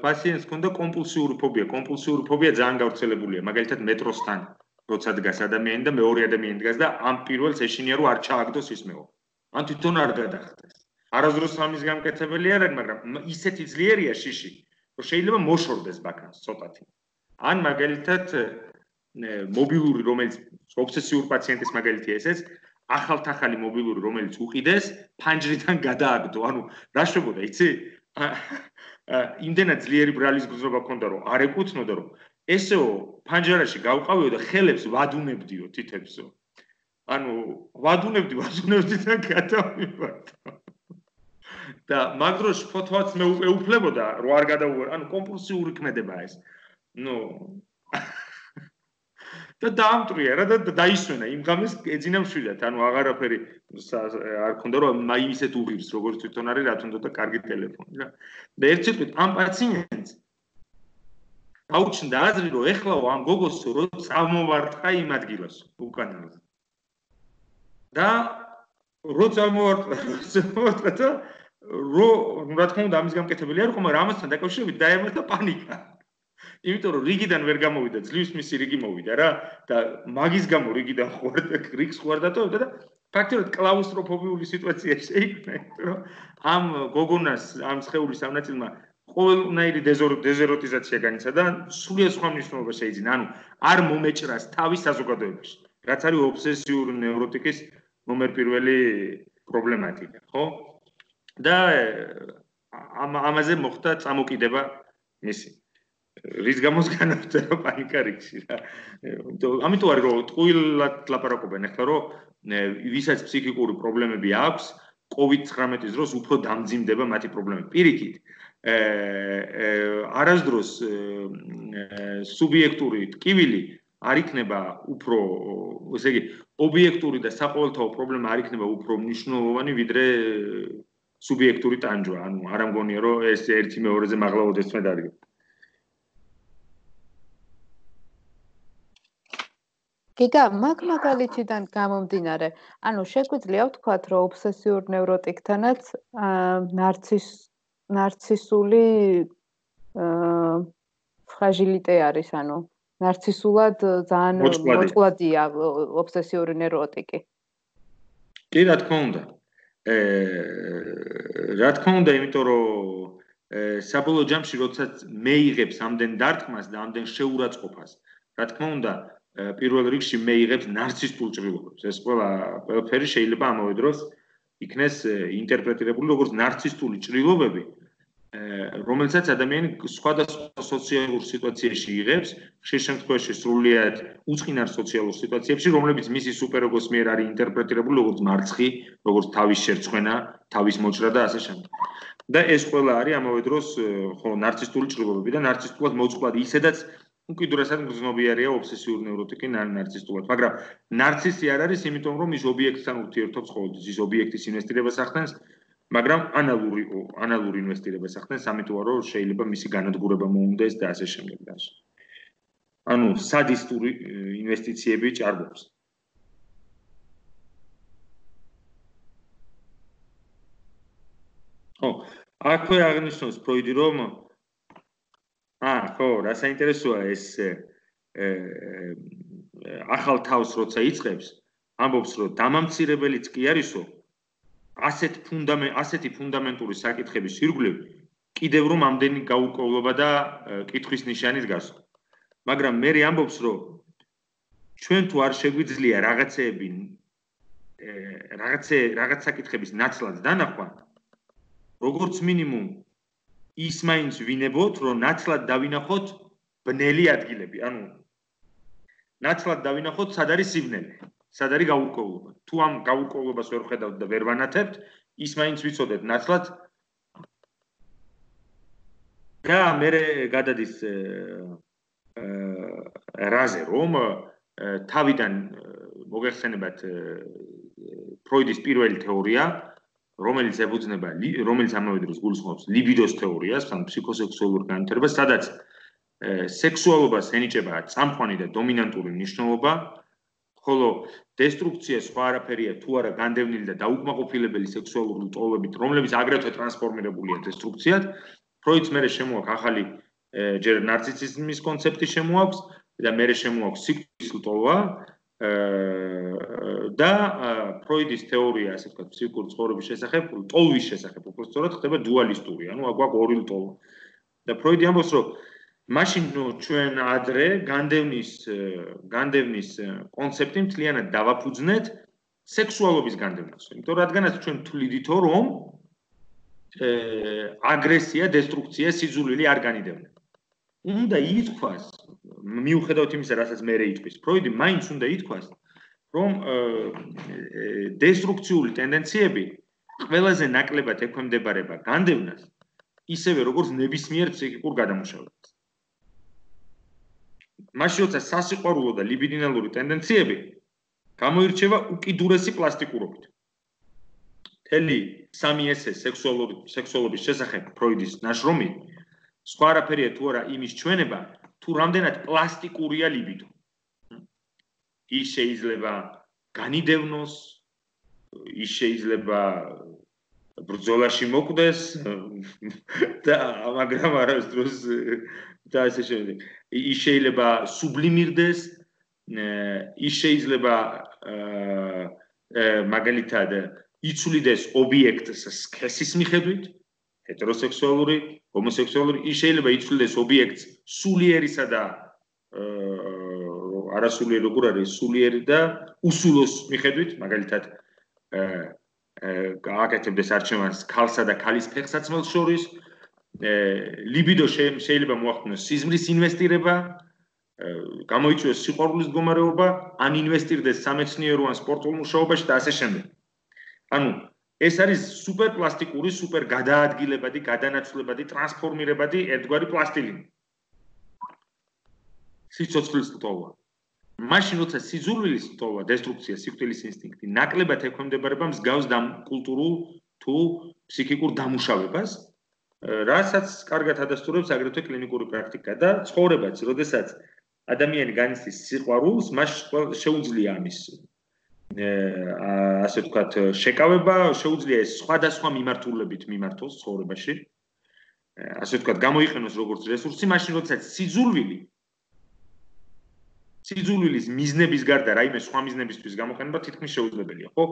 S1: პაციენტს ჰქონდა კომპულსიური ფობია. კომპულსიური ფობია ძალიან გავრცელებულია, მაგალითად მეტროსთან, როცა დგას ადამიანი და მეორე ადამიანი დგას და ამ პირველს ეშინია რომ არ ჩააგდოს ის მეო. ან თვითონ არ გადახდეს. არასდროს ამის გამკეთებელი არ არის, მაგრამ ისეთი ძლიერია შიში, რომ შეიძლება მოშორდეს ბაქანს ცოტათი. ან მაგალითად მობილური, რომელიც ობსესიურ პაციენტის მაგალითია ესეც, ახალ-ახალი მობილური, რომელიც უყიდეს, ფანჯრიდან გადააგდო. ანუ რა შეგვოდა, იცი? იმდენად ძლიერი ბრალის გრძნობა ქონდა, რომ არ ეკუთვნოდა, რომ ესეო ფანჯარაში გავყავიო და ხელებს ვადუნებდიო თითებსო. ანუ ვადუნებდი და გადავიბარდო. და მაგროს ფოთვაც მე ეუფლებოდა, რომ არ გადავუვარ, ანუ კომპულსიური ქმედებაა ეს. ну და დაამტრია რა და დაისვენა იმ ღამეს ეძინა მშვიდად ანუ აღარაფერი არ ქონდა რომ ისეთ უღირს როგორც თვითონ არის რა თქმა უნდა კარგი ტელეფონი რა და ერთ სიტყვით ამ პაციენტს აუჩნდა აზრი რომ ეხლა ამ გოგოს რო წამოვარტყა იმ ადგილას უკანონო და რო წამოვარტყა და რა თქმა უნდა ამის გამკეთებელი არ იყო მაგრამ ამასთან დაკავშირებით დაემართა პანიკა იმიტომ რომ რიგიდან ვერ გამოვიდა ძლივს მისი რიგი მოვიდა რა და მაგის გამო რიგიდან რიგს ხوارდატოვდა და ფაქტობრივად კლაუსტროფობიული სიტუაცია შეიქმნა რომ ამ გოგონას ამ სხეულის ამ ნაწილმა ყოველნაირი დეზეროტიზაცია განიცადა და სრულიად სხვა მნიშვნელობა შეიძინა ანუ არ მომეჭრას თავის საზოგადოებაში რაც არის ობსესიური ნევროტიკის ნომერ პირველი პრობლემატიკა ხო და ამაზე მოხდა წამოკიდება მისი რის გამოც განავითარა პანიკა რიგში რა ამიტომ არის რომ ტყუილად ლაპარაკობენ ახლა რომ ვისაც ფსიქიკური პრობლემები აქვს COVID-19 დროს უფრო დამძიმდება მათი პრობლემები პირიქით არასდროს სუბიექტური ტკივილი არ იქნება უფრო ესე იგი ობიექტური და საყოველთაო პრობლემა არ იქნება უფრო მნიშვნელოვანი ვიდრე სუბიექტური ტანჯვა ანუ არ ამგონია რომ ეს ერთი მეორეზე მაღლაოდეს მე დარგი
S2: გიგა მაგალითიდან გამომდინარე ანუ შეგვიძლია ვთქვათ რომ ობსესიურ ნევროტიკთანაც ნარცისული ფრაჟილიტე არის ანუ ნარცისულად ძალიან მოწყვლადია ობსესიური ნევროტიკი
S1: კი რა თქმა უნდა იმიტომ რომ საბოლოო ჯამში როდესაც მეიღებს ამდენ დარტყმას და ამდენ შეურაცხყოფას რა თქმა უნდა პირველ რიგში მეიღებს ნარცისტულ ჭრილობებს ეს ყველაფერი შეიძლება ამავე დროს იქნეს ინტერპრეტირებული როგორც ნარცისტული ჭრილობები რომელსაც ადამიანი სხვადასხვა სოციალურ სიტუაციაში იღებს ხშირ შემთხვევაში სრულიად უწყინარ სოციალურ სიტუაციებში რომლებიც მისი სუპერეგოს მიერ არის ინტერპრეტირებული როგორც მარცხი როგორც თავის შერცხვენა თავის მოჭრა და ასე შემდეგ და ეს ყველა არის ამავე დროს ხო ნარცისტული ჭრილობები და ნარცისტულად მოწყვლადი ისედაც უკიდურესად გრძნობიარეა ობსესიური ნევროტიკი ნარცისტულად მაგრამ ნარცისი არ არის იმიტომ რომ ის ობიექტთან ურთიერთობს ყოველთვის ის ობიექტის ინვესტირებას ახდენს მაგრამ ანალური ინვესტირებას ახდენს ამიტომ რომ შეიძლება მისი განადგურება მოუნდეს და ასე შემდეგ და ასე ანუ სადისტური ინვესტიციები ჭარბობს ხო აქვე აღნიშნავს ფროიდი რომ ხო, რა საინტერესოა ეს ახალ თავს როცა იწყებს, ამბობს რომ დამამცირებელიც კი არისო, ასეთი ფუნდამენტური საკითხების ირგვლივ კიდევ რომ ამდენი გაურკვევლობა და კითხვის ნიშანი დგას. მაგრამ მე ამბობს რომ ჩვენ თუ არ შეგვიძლია რაღაც საკითხების ნაცვლად დანახვა, როგორც მინიმუმ ის მაინც ვინებოთ, რომ ნაცვლად დავინახოთ ბნელი ადგილები, ანუ ნაცვლად დავინახოთ, სად არის სივნელი, სად არის გაურკვევლობა. თუ ამ გაურკვევლობას ვერ ხედავთ და ვერ ვანათებთ, ის მაინც ვიცოდეთ ნაცვლად. და მე გადადის რაზე, რომ თავიდან მოგეხსენებათ ფროიდის პირველი თეორია, რომელიც ეფუძნება, რომელიც ამავე დროს გულისხმობს ლიბიდოს თეორიას, ან ფსიქოსექსუალურ განვითარებას, სადაც სექსუალობას ენიჭება წამყვანი და დომინანტური მნიშვნელობა, ხოლო დესტრუქცია სხვა არაფერია თუ არა განდევნილი და დაუკმაყოფილებელი სექსუალური ლტოლვებით, რომლებიც აგრეთვე ტრანსფორმირებულია დესტრუქციად. ფროიდს მერე შემოაქვს ახალი ჯერ ნარცისიზმის კონცეფტი შემოაქვს და მერე შემოაქვს სიკვდილის ლტოლვა. და ფროიდის თეორია, ასე ვთქვათ, ფსიქიკური ცხოვრების შესახებ, ლტოლვის შესახებ, უბრალოდ ხდება დუალისტური, ანუ აგვაქვს ორი ლტოლვა. და ფროიდი ამბობს, რომ მაშინ ჩვენ ადრე განდევნის კონცეფტი მთლიანად დავაფუძნეთ სექსუალობის განდევნას. იმიტომ რადგანაც ჩვენ თვლიდითო, რომ აგრესია, დესტრუქცია, სიძულვილი არ განიდევნება. უნდა ითქვას, მიუხედავად იმისა, რასაც მე იტყვის, ფროიდი მაინც უნდა ითქვას, რომ დესტრუქციული ტენდენციები ყველაზე ნაკლებად ექვემდებარება განდევნას, ისევე როგორც ნებისმიერ ფსიქიკურ გადამუშავებას. მაშინ როცა სასიყვარულო და ლიბიდინალური ტენდენციები გამოირჩევა უკიდურესი პლასტიკურობით. მთელი 3S სექსუალობის შესახებ ფროიდის ნაშრომი სხვა არაფერია თუ არა იმის ჩვენება, თუ რამდენად პლასტიკურია ლიბიდო. ის შეიძლება განიდევნოს, ის შეიძლება ბრძოლაში მოკვდეს და მაგრამ არასდროს და ასე შემდეგ. ის შეიძლება სუბლიმირდეს, ის შეიძლება მაგალითად იცვლიდეს ობიექტს სქესის მიხედვით, ჰეტეროსექსუალური, ჰომოსექსუალური, ის შეიძლება იცვლიდეს ობიექტს სულიერისა და არასულიერი როგორ არის, სულიერი და უსულოს მიხედვით, მაგალითად გააკეთებდეს არჩევანს ქალსა და ქალის ფეხსაცმელს შორის, ლიბიდო შეიძლება მოახდინოს სიზმრის ინვესტირება, გამოიწვიოს სიყვარულის მდგომარეობა, ან ინვესტირდეს სამეცნიერო ან სპორტულ მუშაობაში და ასე შემდეგ. ანუ ეს არის სუპერპლასტიკური, სუპერ გადაადგილებადი, გადანაცვლებადი, ტრანსფორმირებადი ერთგვარი პლასტილინი. სიცოცხლის ლტოლვა. მაშინ როცა სიძულვილის ლტოლვა, დესტრუქცია, სიკვდილის ინსტინქტი ნაკლებად ექვემდებარება მსგავს კულტურულ თუ ფსიქიკურ დამუშავებას, რასაც კარგად ადასტურებს აგრეთვე კლინიკური პრაქტიკა და ცხოვრებაც, როდესაც ადამიანი განიცდის სიყვარულს, მას შეუძლია ამის ასე ვთქვათ, შეკავება, შეუძლია ეს სხვადასხვა მიმართულებით მიმართოს ცხოვრებაში. ასე ვთქვათ, გამოიყენოს როგორც რესურსი, მაშინ როდესაც სიძულვილის მიზნების გარდა რაიმე სხვა მიზნებისთვის გამოყენება თითქმის შეუძლებელია, ხო?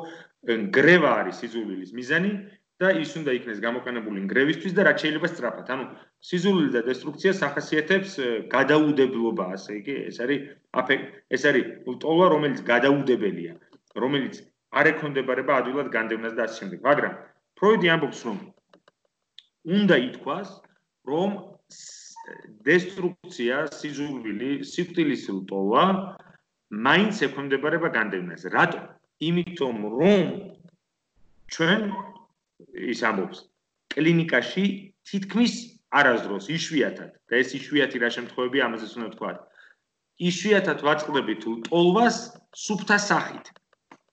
S1: ნგრევა არის სიძულვილის მიზანი და ის უნდა იქნეს გამოყენებული ნგრევისთვის და რაც შეიძლება სწრაფად. ანუ სიძულვილი და დესტრუქცია სახასიათებს გადაუდებლობა, ასე იგი, ეს არის ლტოლვა, რომელიც გადაუდებელია, რომელიც არ ექვემდებარება ადვილად განდევნას და ასე შემდეგ. მაგრამ ფროიდი ამბობს, რომ უნდა ითქვას, რომ დესტრუქცია, სიძულვილი, სიკვდილის ლტოლვა მაინც ექვემდებარება განდევნას. რატომ? იმიტომ რომ ჩვენ ის ამბობს, კლინიკაში თითქმის არასდროს იშვიათად და ეს იშვიათი რა შემთხვევებია, ამაზეც უნდა ვთქვა. იშვიათად ვაწყდებით ლტოლვას სუფთა სახით.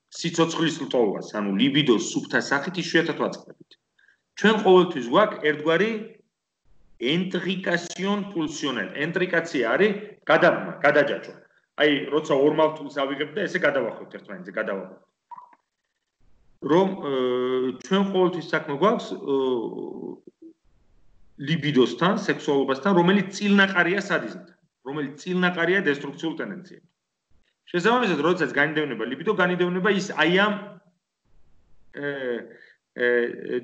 S1: სიცოცხლის ლტოლვას, ანუ ლიბიდოს სუფთა სახით იშვიათად ვაწყდებით. ჩვენ ყოველთვის გვაქვს ერთგვარი ენტრიკაციონ პულსიონელ. ენტრიკაცია არის გადაბმა, გადაჯაჭვა. აი, როცა ორ მავთულს ავიღებ და ესე გადავახვევთ ერთმანეთზე, გადავახვევთ. რომ ჩვენ ყოველთვის საქმე გვაქვს ლიბიდოსთან, სექსუალობასთან, რომელიც წილნაყარია სადიზმთან, რომელიც წილნაყარია დესტრუქციულ ტენდენციებთან. შესაბამისად, როდესაც განიდევნება ლიბიდო, განიდევნება ის აი ამ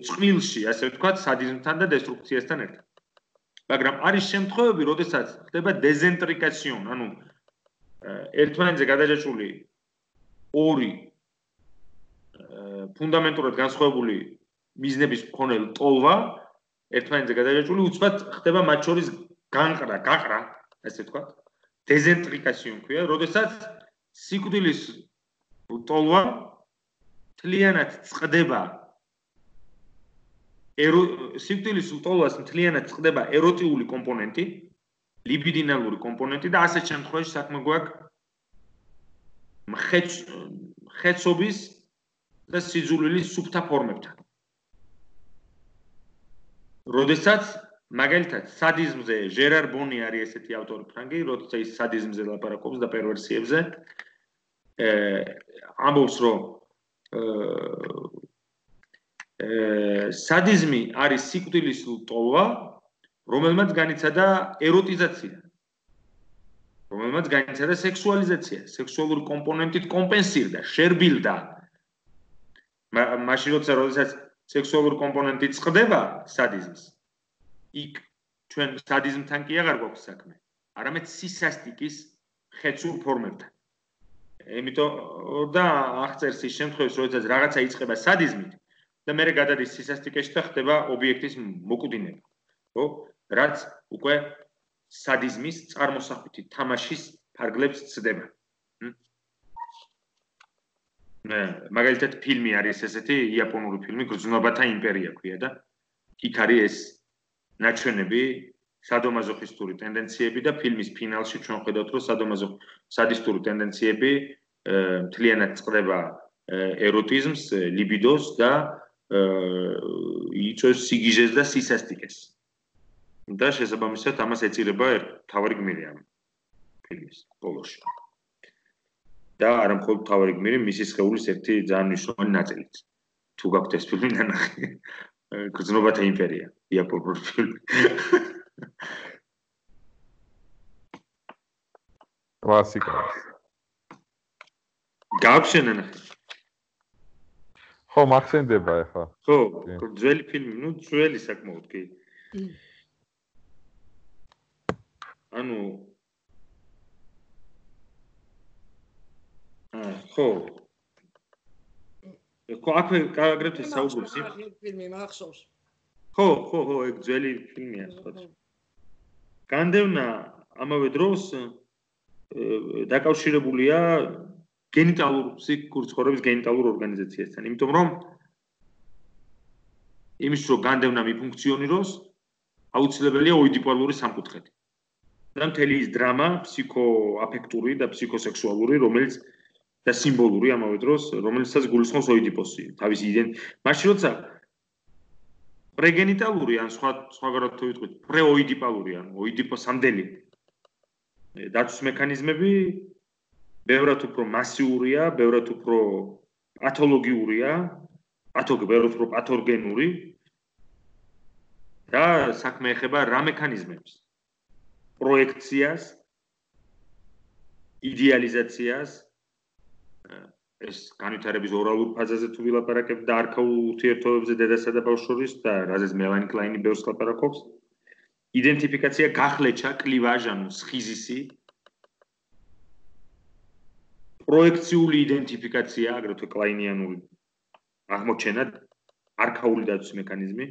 S1: წყვილში, ასე ვთქვათ, სადიზმთან და დესტრუქციასთან ერთად. მაგრამ არის შემთხვევები, როდესაც ხდება დეზენტრიკაციონ, ანუ ერთმანეთზე გადაჯაჭვული ორი ფუნდამენტურად განსხვავებული მიზნების მქონე ლტოლვა, ერთმანეთზე გადაჯაჭვული უცბად ხდება მათ შორის გაყრა, ასე ვთქვათ, დეზენტრიკაციონ ქვია, როდესაც სიკვდილის ლტოლვა მთლიანად წყდება სიკვდილის ლტოლვას მთლიანად წყდება ეროტიული კომპონენტი, ლიბიდინალური კომპონენტი და ასეთ შემთხვევაში საქმე გვაქვს მხეცობის და სიძულვილის სუფთა ფორმებთან. როდესაც მაგალითად სადიზმზე ჟერარ ბონი არის ესეთი ავტორი ფრანგი, როცა ის სადიზმზე ლაპარაკობს და პერვერსიებზე, ამბობს, რომ სადიზმი არის სიკვდილის ლტოლვა, რომელმაც განიცადა ეროტიზაცია, რომელმაც განიცადა სექსუალიზაცია, სექსუალური კომპონენტით კომპენსირდა, შერბილდა. მაშინ როდესაც სექსუალური კომპონენტი წყდება სადიზმს, იქ ჩვენ სადიზმთან კი აღარ გვაქვს საქმე, არამედ სისასტიკის ხეცურ ფორმებთან. იმიტომ და აღწერს ის შემთხვევებს, როდესაც რაღაცა იწყება სადიზმით და მერე გადადის სისასტიკეში და ხდება ობიექტის მოკვდინება. ხო? რაც უკვე სადიზმის წარმოსახვითი თამაშის ფარგლებს ცდება. მაგალითად ფილმი არის ესეთი იაპონური ფილმი გრძნობათა იმპერია ქვია და იქ არის ეს ნაჩვენები სადომაზოხისტური ტენდენციები და ფილმის ფინალში ჩვენ ხედავთ, რომ სადისტური ტენდენციები მთლიანად წყდება ეროტიზმს, ლიბიდოს და იწვევს სიგიჟეს და სისასტიკეს. და შესაბამისად ამას ეწირება მთავარი გმირი ამ ფილმის ბოლოში. და არა მხოლოდ მთავარი გმირი, მისი სხეულის ერთი ძალიან მნიშვნელოვანი ნაწილიც. თუ გაქვთ ეს ფილმი ნანახი, გრძნობათა იმპერია, იაპონური ფილმი.
S3: კლასიკა.
S1: გავშენ ნანახი.
S3: ხო, მახსენდება ახლა.
S1: ხო, ძველი ფილმი, ну, ძველი საკმაოდ კი. ანუ ხო. აქვე აგრეთვე საუბრობს იმ
S4: ფილმი მახსოვს.
S1: ხო, ეგ ძველი ფილმია სხვა. განდევნა ამავე დროს დაკავშირებულია გენიტალურ ფსიქიკურ ცხოვრების გენიტალურ ორგანიზაციასთან, იმიტომ რომ იმის რომ განდევნა მიფუნქციონიროს, აუცილებელია ოიდიპალური სამკუთხედი. და მთელი ის დრამა ფსიქოაფექტური და ფსიქოსექსუალური, რომელიც და სიმბოლური ამავე დროს, რომელსაც გულისხმობს ოიდიპოსი. თავის მაშინ როცა პრეგენიტალური ან სხვაგვარად თუ ვიტყვით, პრეოიდიპალური ან ოიდიპოსამდელი დაცვის მექანიზმები ბევრად უფრო მასიურია, ბევრად უფრო პათოლოგიურია, ბევრად უფრო პათოგენური და საქმე ეხება რა მექანიზმებს? პროექციას, იდეალიზაციას, ეს განვითარების ორალურ ფაზაზე თუ ვილაპარაკებ და არქაულ ურთიერთობებზე დედასა და ბავშვს შორის და რაზეც მელანი კლაინი ბევრს ლაპარაკობს, იდენტიფიკაცია, გახლეჩა, კლივაჟ, ანუ სხიზისი, პროექციული იდენტიფიკაცია, აგრეთვე კლაინიანური აღმოჩენა, არქაული დაცვის მექანიზმი,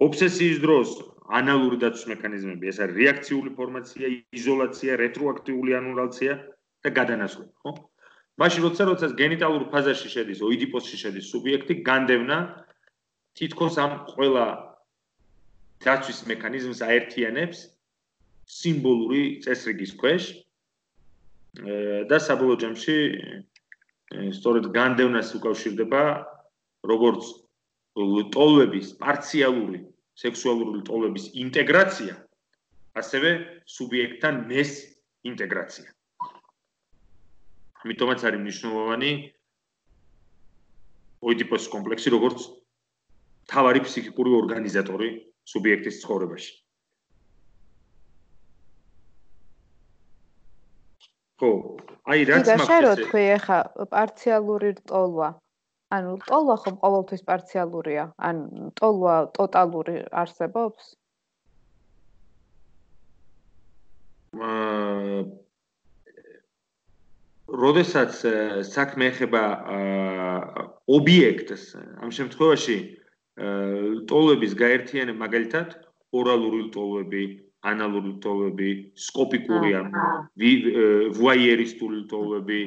S1: ობსესიის დროს ანალური დაცვის მექანიზმები, ეს არის რეაქციული ფორმაცია, იზოლაცია, რეტროაქტიული ანულაცია და გადანაცვლება, ხო? მაშინ როცა გენიტალურ ფაზაში შედის, ოიდიპოსში შედის სუბიექტი, განდევნა თითქოს ამ ყველა დაცვის მექანიზმს აერთიანებს სიმბოლური წესრიგის ქვეშ და საბოლოო ჯამში სწორედ განდევნას უკავშირდება როგორც ტოლვების პარციალური სექსუალური ტოლვების ინტეგრაცია, ასევე სუბიექტთან მეს ინტეგრაცია. ამიტომაც არის მნიშვნელოვანი ოიდიპოსის კომპლექსი, როგორც მთავარი ფსიქიკური ორგანიზატორი სუბიექტის ცხოვრებაში. ხო, აი რაც
S2: მაგას შე რო თქვი ახლა პარციალური ტოლვა. ანუ ტოლვა ხომ ყოველთვის პარციალურია? ან ტოლვა ტოტალური არსებობს?
S1: როდესაც საქმე ეხება ობიექტს, ამ შემთხვევაში ტოლვების გაერთიანება, მაგალითად, ორალური ტოლვები, ანალური ტოლვები, სკოპიკური ან ვუაიერისტული ტოლვები,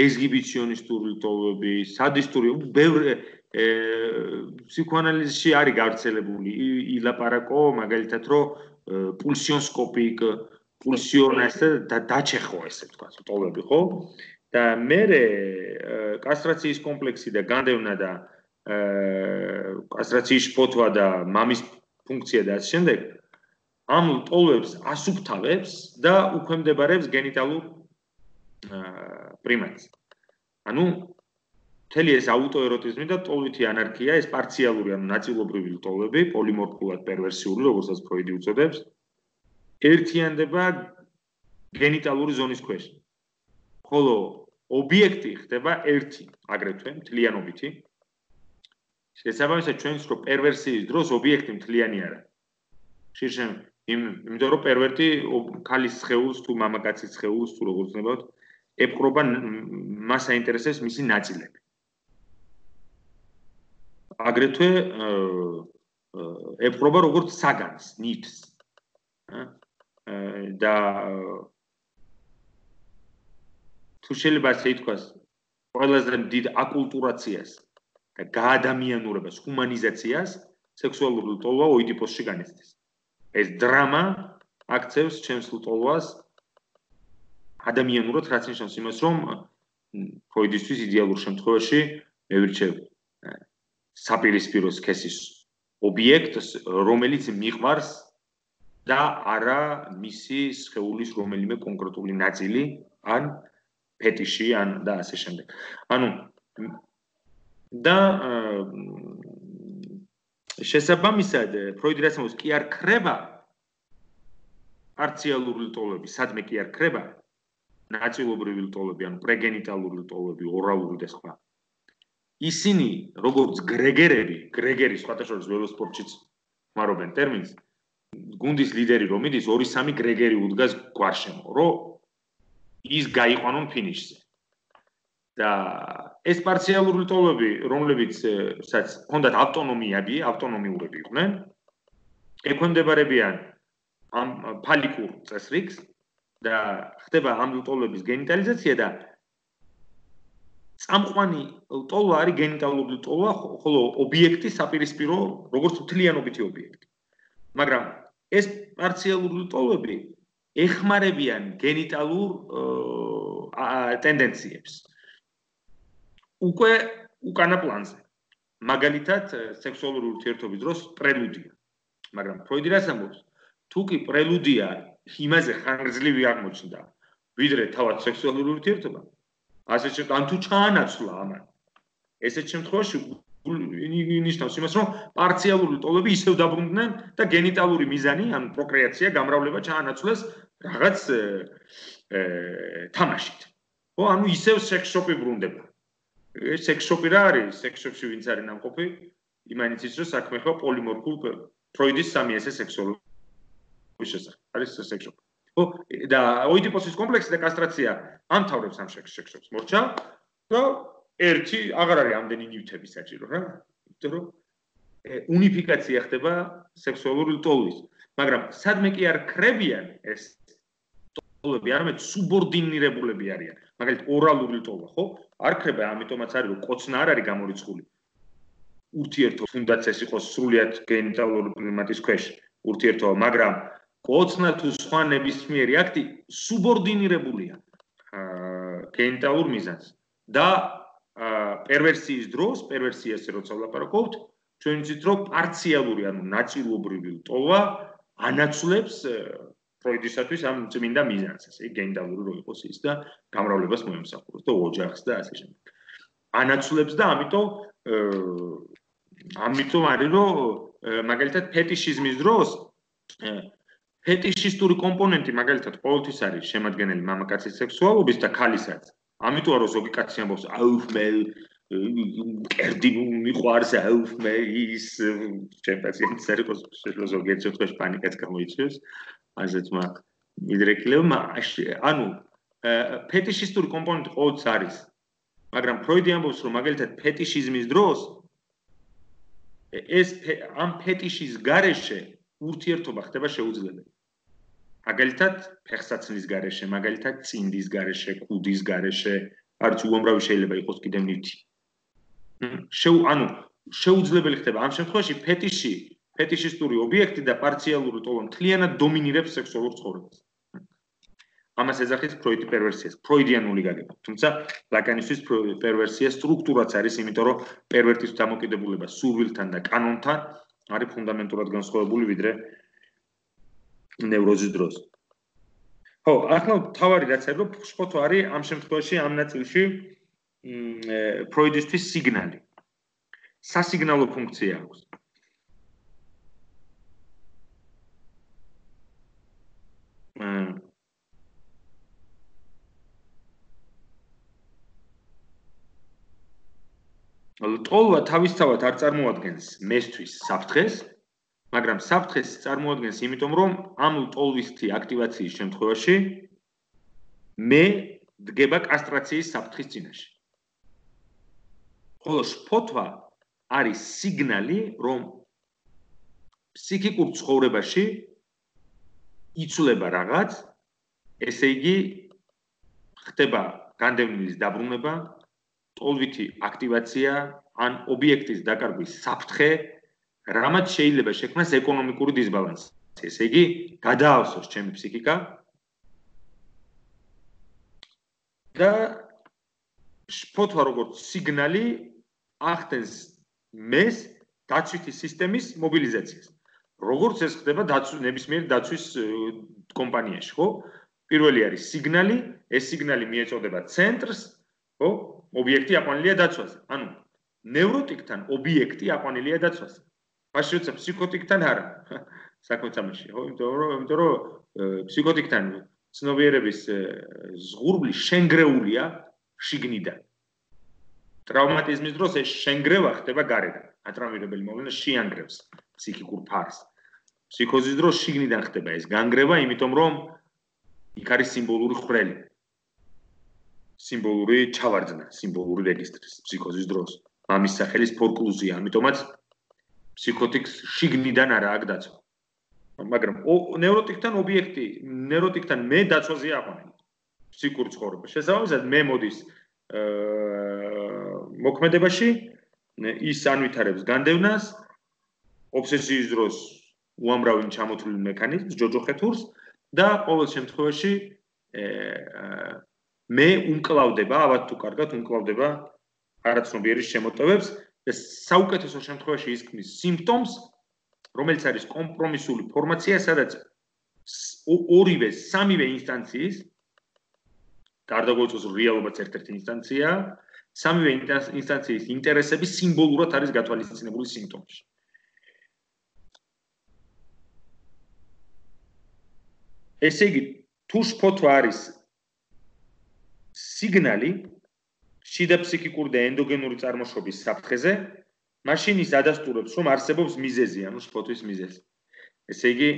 S1: ექსგიბიციონისტური ტოლვები, სადისტური, ბევრი ფსიქოანალიზში არის გავრცელებული, ილაპარაკო, მაგალითად, რომ პულსიონსკოპიკ, პულსიონას და დაჩეხო ესე თქვა, ტოლვები, ხო? და მერე კასტრაციის კომპლექსი და განდევნა და კასტრაციის შფოთვა და მამის ფუნქცია და ასე შემდეგ ამ ტოლვებს ასუფთავებს და უქვემდებარებს გენიტალურ პრიმატს. ანუ მთელი ეს აუტოეროტიზმი და ტოლვითი ანარქია, ეს პარციალური, ანუ ნაწილობრივი ტოლვები, პოლიმორფულად პერვერსიული, როგორცაც ფროიდი უწოდებს, ერთიანდება გენიტალური ზონის ქვეშ. ხოლო ობიექტი ხდება ერთი, აგრეთვე მთლიანობითი. შესაბამისად, ჩვენს რო პერვერსიის დროს ობიექტი მთლიანი არა. შეიძლება იმიტომ რომ პერვერტი ქალის სხეულს თუ მამაკაცის სხეულს თუ როგორც ნებავთ, ეპყრობა მას აინტერესებს მისი ნაწილები. აგრეთვე ეპყრობა როგორც საგანს, ნიფს. და თუ შეიძლება ასე ითქვას, ყველაზე დიდ აკულტურაციას და გაადამიანურებას, ჰუმანიზაციას სექსუალური ლტოლვა ოიდიპოსში განიცდის. ეს დრამა აქცევს ჩემს ლტოლვას ადამიანურად, რაც ნიშნავს იმას, რომ ფროიდისთვის იდეალურ შემთხვევაში მე ვირჩევ საპირისპირო სქესის ობიექტს, რომელიც მიყვარს და არა მისი სხეულის რომელიმე კონკრეტული ნაწილი, ან ფეტიში, ან და ასე შემდეგ. ანუ და შესაბამისად, ფროიდი რაც ამბობს, კი არ ქრება პარციალური ლტოლვები, სადმე კი არ ქრება ნაწილობრივი ლტოლვები, ანუ პრეგენიტალური ლტოლვები, ორალური და სხვა. ისინი, როგორც გრეგერები, გრეგერი სხვათა შორის ველოსპორტშიც ხმარობენ ტერმინს, გუნდის ლიდერი რომ მიდის, 2-3 გრეგერი უდგას გვარშემო, რომ ის გაიყვანონ ფინიშზე. და ეს პარციალური ლტოლვები, რომლებიცაც ჰქონდათ ავტონომიურები იყვნენ, ექვემდებარებიან ამ ფალიკურ წესრიგს და ხდება ამ ლტოლვების გენიტალიზაცია და წამყვანი ლტოლვა არის გენიტალური ლტოლვა, ხოლო ობიექტი საპირისპირო, როგორც მთლიანობითი ობიექტი. მაგრამ ეს პარციალური ლტოლვები ეხმარებიან გენიტალურ ტენდენციებს. უკვე უკანა პლანზე. მაგალითად, სექსუალური ურთიერთობის დროს პრელუდია. მაგრამ ფროიდი რას ამბობს? თუ კი პრელუდია იმაზე ხანგრძლივი აღმოჩნდა, ვიდრე თავად სექსუალური ურთიერთობა, ასე ან თუ ჩაანაცვლა ამან. ესეთ შემთხვევაში ნიშნავს იმას, რომ პარციალური ლტოლვები ისევ დაბრუნდნენ და გენიტალური მიზანი, ანუ პროკრეაცია, გამრავლება ჩაანაცვლეს რაღაც თამაშით. ხო, ანუ ისევ სექს-შოპი ბრუნდება. სექს შოპი რა არის? სექს შოპში ვინც არის ნამყოფი? იმანიც ის რომ საქმე ხდება პოლიმორფულ ფროიდის 3S სექსუალური შესახებ. არის სექს შოპი. ხო, და ოიდიპოსის კომპლექსი და კასტრაცია ამთავრებს ამ სექს შოპს. მორჩა და ერთი აღარ არის ამდენი ნივთები საჭირო რა. იმიტომ რომ უნიფიკაცია ხდება სექსუალური ლტოლვის. მაგრამ სადმე კი არ ქრებიან ეს ლტოლვები, არამედ სუბორდინირებულები არიან. მაგალითად, ორალური ლტოლვა, ხო? არ ქრება, ამიტომაც არის რომ კოცნა არ არის გამორიცხული. ურთიერთობა თუნდაც ეს იყოს სრულიად გენიტალური კლიმატის ქვეშ ურთიერთობა, მაგრამ კოცნა თუ სხვა ნებისმიერი აქტი სუბორდინირებულია გენიტალურ მიზანს. და პერვერსიის დროს, პერვერსიაზე როცა ვლაპარაკობთ, ჩვენ ვიცით რომ პარციალური, ანუ ნაწილობრივი ლტოლვა ანაცვლებს ფროიდისათვის ამ წმინდა მიზანს, ესე გენიტალური რო იყოს ის და გამრავლებას მოემსახუროს და ოჯახს და ასე შემდეგ. ანაცვლებს და ამიტომ არის რომ მაგალითად ფეტიშიზმის დროს ფეტიშისტური კომპონენტი მაგალითად ყოველთვის არის შემადგენელი მამაკაცის სექსუალობის და ქალისაც. ამიტომ რომ ზოგი კაცი ამბობს აუფმე კერდი მიყვარს აუფმე ის ჩემ პაციენტს არ იყოს შეიძლება ზოგიერთ შემთხვევაში პანიკაც გამოიწვევს. ასეც მიდრეკილებმა ანუ ფეტიშისტური კომპონენტი ყოველთვის არის. მაგრამ ფროიდი ამბობს რომ მაგალითად ფეტიშიზმის დროს ეს ამ ფეტიშის გარეშე ურთიერთობა ხდება შეუძლებელი. მაგალითად ფეხსაცმლის გარეშე, მაგალითად წინდის გარეშე, კუდის გარეშე, არც უამრავი შეიძლება იყოს კიდევ ნივთი. ანუ შეუძლებელი ხდება ამ შემთხვევაში ფეტიშისტური ობიექტი და პარციალური ლტოლვა მთლიანად დომინირებს სექსუალურ ცხოვრებას. ამას ეძახის ფროიდი პერვერსიას, ფროიდიანული გაგება. თუმცა ლაკანისთვის პერვერსია სტრუქტურაც არის, იმიტომ რომ პერვერტის დამოკიდებულება სურვილთან და კანონთან არის ფუნდამენტურად განსხვავებული ვიდრე ნევროზის დროს. ხო, ახლა თავარი რაც არის, რომ შფოთვა არის ამ შემთხვევაში ამ ნაწილში ფროიდისთვის სიგნალი. სასიგნალო ფუნქცია აქვს. ლტოლვა თავისთავად არ წარმოადგენს მესთვის საფრთხეს, მაგრამ საფრთხეს წარმოადგენს იმიტომ, რომ ამ ლტოლვისთი აქტივაციის შემთხვევაში მე დგება კასტრაციის საფრთხის წინაშე. ხოლო შფოთვა არის სიგნალი, რომ ფსიქიკურ ცხოვრებაში იცვლება რაღაც, ესე იგი ხდება განდევნის დაბრუნება, ლტოლვითი აქტივაცია ან ობიექტის დაკარგვის საფრთხე რამაც შეიძლება შექმნას ეკონომიკური დისბალანსი. ესე იგი, გადაავსოს ჩემი ფსიქიკა და შფოთვა როგორც სიგნალი ახდენს მეს დაცვითი სისტემის მობილიზაციას. როგორც ეს ხდება ნებისმიერ დაცვის კომპანიაში, ხო? პირველი არის სიგნალი, ეს სიგნალი მიეწოდება ცენტრს, ხო? ობიექტი აყვანილია დაცვაზე. ანუ ნევროტიკთან ობიექტი აყვანილია დაცვაზე. მაშინ როცა ფსიქოტიკთან არა. საქმე თამაში, ხო? იმიტომ რომ ფსიქოტიკთან ცნობიერების ზღურბლი შენგრეულია შიგნიდან. ტრავმატიზმის დროს ეს შენგრევა ხდება გარედან. ატრამირებელი მოვლენა შეანგრევს ფსიქიკურ ფარს. ფსიქოზის დროს შიგნიდან ხდება ეს განგრევა, იმიტომ რომ იქ არის სიმბოლური ხვრელი. სიმბოლური ჩავარდნა, სიმბოლური რეგისტრი ფსიქოზის დროს. მამის სახელის ფორკლუზია, ამიტომაც ფსიქოტიკს შიგნიდან არა აქვს დაცვა. მაგრამ ნევროტიკთან ობიექტი, ნევროტიკთან მე დაცვაზე აყვანილი. ფსიქიკურ ცხოვრებას. შესაბამისად, მე მოდის მოქმედებაში ის ანვითარებს განდევნას, ობსესიის დროს უამრავი ჩამოთვლილი მექანიზმს, ჯოჯოხეთურს და ყოველ შემთხვევაში მე უმკლავდება, ალბათ თუ კარგად უმკლავდება არაცნობიერის შემოტევებს და საუკეთესო შემთხვევაში ის ქმნის სიმპტომს, რომელიც არის კომპრომისული ფორმაცია, სადაც ორივე, სამივე ინსტანციის გარდაგვეწოს რეალობაც ერთ-ერთი ინსტანცია, სამივე ინსტანციის ინტერესები სიმბოლურად არის გათვალისწინებული სიმპტომში. ესე იგი, თუ შფოთვა არის სიგნალი შიდა ფსიქიკური და ენდოგენური წარმოშობის საფრთხეზე, მაშინ ის ადასტურებს, რომ არსებობს მიზეზი, ანუ შფოთვის მიზეზი. ესე იგი,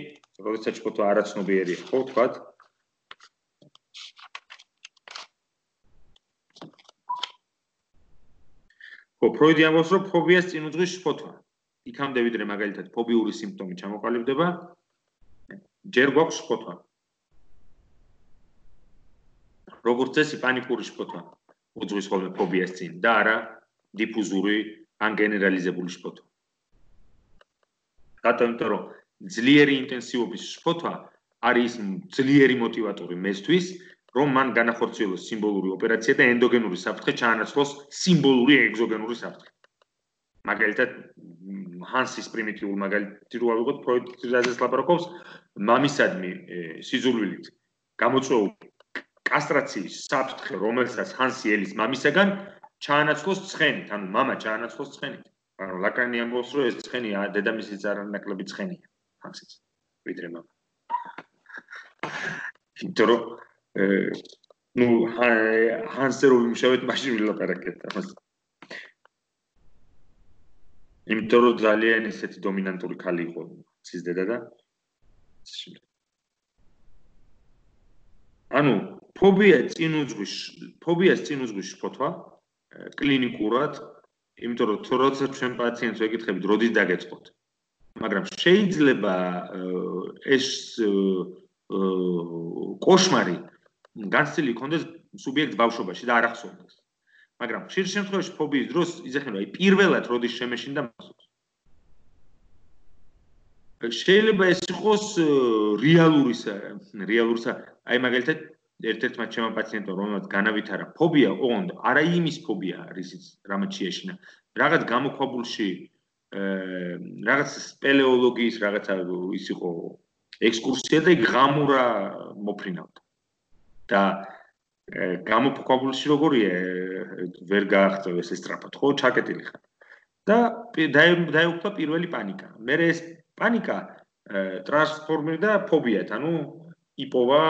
S1: როდესაც შფოთვა არაცნობიერია, ხო, თქვათ? ხო, ფროიდი ამბობს, რომ ფობიას წინ უძღვის შფოთვა. იქამდე ვიდრე მაგალითად ფობიური სიმპტომი ჩამოყალიბდება, ჯერ გვაქვს შფოთვა. როგორც წესი, პანიკური შფოთვა უძღვის ხოლმე ფობიას წინ და არა დიფუზური ან გენერალიზებული შფოთვა. რატომ? იმიტომ რომ ძლიერი ინტენსივობის შფოთვა არის ძლიერი მოტივატორი მესთვის, რომ მან განახორციელოს სიმბოლური ოპერაცია და ენდოგენური საფრთხე ჩაანაცვლოს სიმბოლური ეგზოგენური საფრთხე. მაგალითად, ჰანსის პრიმიტიულ მაგალითი რო ავიღოთ, ფროიდის რაზეც ლაპარაკობს, მამისადმი სიძულვილით გამოწვეული კასტრაციის საფრთხე, რომელსაც ჰანსი ელის მამისაგან ჩაანაცვლოს ცხენით, ანუ მამა ჩაანაცვლოს ცხენით. მაგრამ ლაკანი ამბობს, რომ ეს ცხენი დედამისის არანაკლები ცხენია, ჰანსის, ვიდრე მამა. იმიტომ რომ ну, ჰანსზე რომ ვიმუშავეთ, მაშინ ვილაპარაკეთ ამას. იმიტომ რომ ძალიან ისეთი დომინანტური ქალი იყო ცის დედა და ანუ ფობიას წინ უძღვის შფოთვა კლინიკურად, იმიტომ რომ თოროცა ჩვენ პაციენტს ვეკითხებით, როდის დაგეწყოთ. მაგრამ შეიძლება ეს კოშმარი განცდილი იქონდეს სუბიექტს ბავშვობაში და არ ახსოვდეს. მაგრამ ხშირ შემთხვევაში ფობიის დროს იზრახება პირველად როდის შემეშინდა მახსოვს. შეიძლება ეს იყოს რეალურისა, აი მაგალითად ერთ-ერთმა ჩემმა პაციენტმა რომელმაც განავითარა ფობია, ოღონდ არა იმის ფობია, რისიც რამაც შეეშინა, რაღაც გამოქვაბულში რაღაც სპელეოლოგიის რაღაცა ის იყო ექსკურსია და ღამურა მოფრინავდა. და გამოქვაბულში როგორია ვერ გააღწევეს ეს სწრაფად, ხო, ჩაკეტილი ხარ. და დაეუფლა პირველი პანიკა. მერე ეს პანიკა ტრანსფორმირდა ფობიად, ანუ იპოვა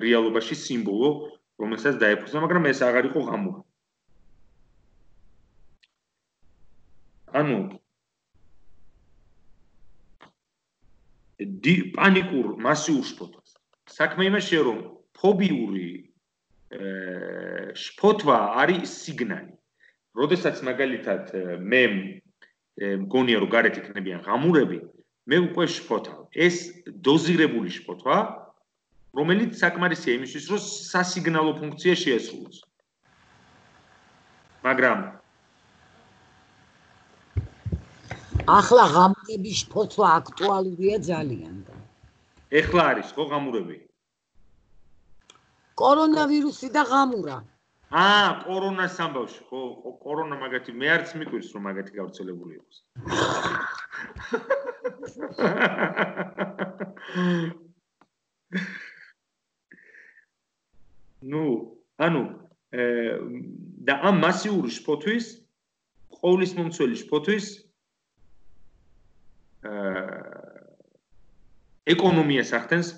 S1: რეალობაში სიმბოლო, რომელსაც დაეფუძნა, მაგრამ ეს აღარ იყო ღამურა. ანუ პანიკურ მასიურ შფოთვას. საქმე იმაშია, რომ ფობიური შფოთვა არის სიგნალი. როდესაც მაგალითად მე მგონია რომ გარეთ იქნებიან ღამურები, მე უკვე შფოთავ. ეს დოზირებული შფოთვა, რომელიც საკმარისია იმისთვის, რომ სასიგნალო ფუნქცია შეასრულოს. მაგრამ
S4: ახლა ღამურების ფოცვა აქტუალურია ძალიან და.
S1: ეხლა არის ხო ღამურები?
S4: კორონავირუსი და ღამურა.
S1: კორონას ამბავში, ხო, კორონა მაგათი მე არც მიკვირს რომ მაგათი გავრცელებული იყოს. და ამ მასიური შფოთვის, ყოვლის მომცველი შფოთვის ეკონომიას ახდენს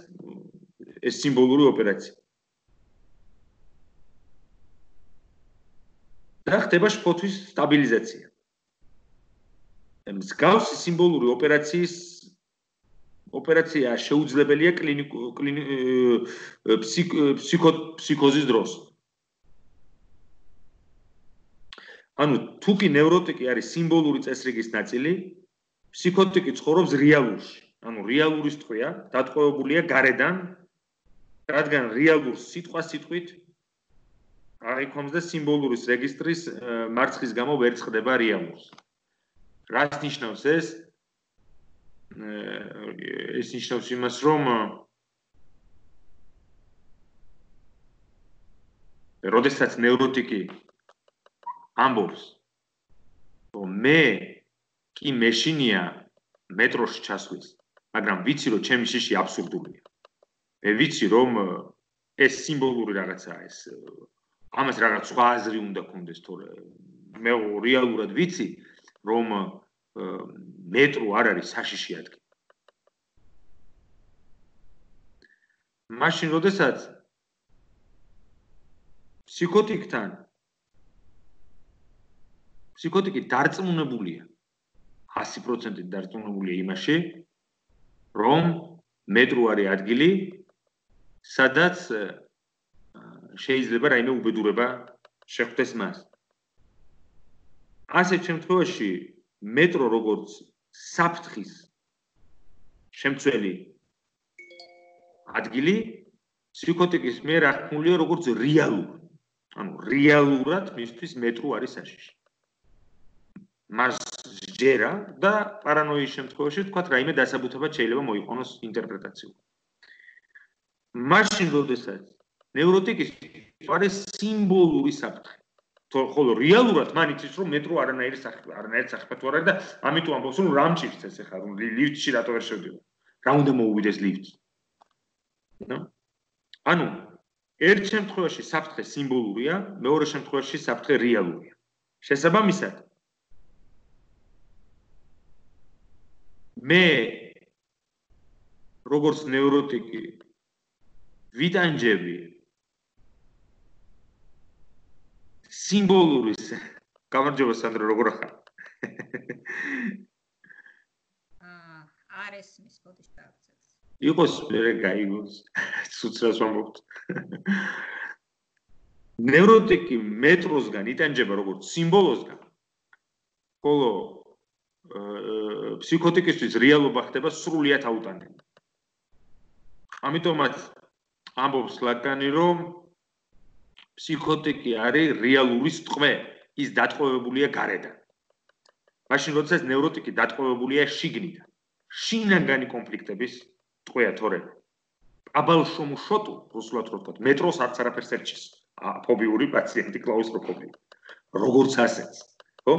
S1: ეს სიმბოლური ოპერაცია. და ხდება შფოთვის სტაბილიზაცია. მსგავსი სიმბოლური ოპერაცია შეუძლებელია ფსიქოზის დროს. ანუ თუ კი ნევროტიკი არის სიმბოლური წესრიგის ნაწილი, ფსიქოტიკი ცხოვრობს რეალურში. ანუ რეალურის ტყვია დატყვევებულია გარედან, რადგან რეალურ სიტყვით აღიქვამს და სიმბოლურის რეგისტრის მარცხის გამო ვერ წყდება რეალურს. რას ნიშნავს ეს? ეს ნიშნავს იმას, რომ როდესაც ნევროტიკი ამბობს, რომ მე კი მეშინია მეტროში ჩასვლის, მაგრამ ვიცი, რომ ჩემი შიში აბსურდულია. მე ვიცი, რომ ეს სიმბოლური რაღაცაა, ეს ამას რაღაც სხვა აზრი უნდა კონდეს, თორე მე რეალურად ვიცი, რომ მეტრო არ არის საშიში ადგილი. მაშინ, როდესაც ფსიქოტიკი დარწმუნებულია 100% დარწმუნებულია იმაში, რომ მეტრო არის ადგილი, სადაც შეიძლება რაიმე უბედურება შეხვდეს მას. ასეთ შემთხვევაში მეტრო როგორც საფრთხის შემცველი ადგილი ფსიქოტიკის მიერ აღქმულია როგორც რეალური. ანუ რეალურად მისთვის მეტრო არის საშიში. მას ჯერა და პარანოიის შემთხვევაში თქვათ რაიმე დასაბუთებად შეიძლება მოიყვანოს ინტერპრეტაციულად. მაშინ როდესაც ნევროტიკის არის სიმბოლური საფრთხე. ხოლო რეალურად მან იცის რომ მეტრო არანაირი სახიფათო არ არის და ამიტომ ამბობს რომ რა მჭირს ეს ახლა რომ ლიფტში რატო ვერ შევდივარ. რა უნდა მოუვიდეს ლიფტს. ანუ ერთ შემთხვევაში საფრთხე სიმბოლურია, მეორე შემთხვევაში საფრთხე რეალურია. შესაბამისად მე როგორც ნევროტიკი ვიტანჯები სიმბოლურის გამარჯობა სანდრო როგორ ახარ?
S5: არ ესმის ბოდიშ დააგზელს.
S1: იყოს მე გაიგოს სუცრას ვამბობთ. ნევროტიკი მეტროსგან იტანჯება როგორც სიმბოლოსგან. ხოლო ფსიქოტიკისთვის რეალობა ხდება სრულიად აუტანელი. ამიტომაც ამბობს ლაკანი, რომ ფსიქოტიკი არის რეალურის ტყვე, ის დატყვევებულია გარედან. მაშინ როდესაც ნევროტიკი დატყვევებულია შიგნიდან. შინაგანი კონფლიქტების ტყვეა, თორე აბალშომუშოტუ, რუსულად რო ვთქვათ, მეტროს არც არაფერს ერჩის. ფობიური პაციენტი კლაუსტროფობია. როგორც ასეც, ხო?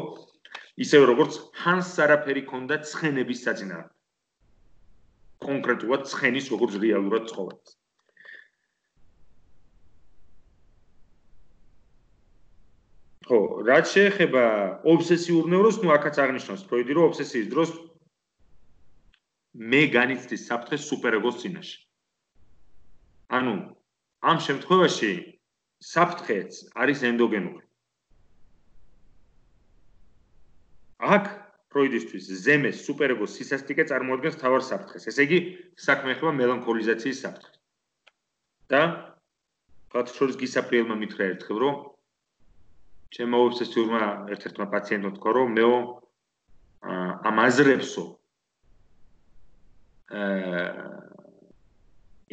S1: ისევე როგორც ჰანს არაფერი ქონდა ცხენების საძინააღმდეგო. კონკრეტულად ცხენის როგორც რეალურად ცხოველს. ხო, რაც შეეხება ობსესიურ ნევროზს, ნუ აქაც აღნიშნავს ფროიდი, რომ ობსესიის დროს მე განიცდის საფრთხეს სუპერეგოს წინაშე. ანუ ამ შემთხვევაში საფრთხეც არის ენდოგენური. აქ ფროიდისთვის ზემეს სუპერეგოს სისასტიკე წარმოადგენს მთავარ საფრთხეს. ესე იგი, საქმე ეხება მელანქოლიზაციის საფრთხეს. და თქვათ შორის გისაფრიელმა მითხრა ერთხელ, რომ ჩემო ობსესიურმა ერთ-ერთმა პაციენტმა თქვა, რომ მეო ამ აზრებსო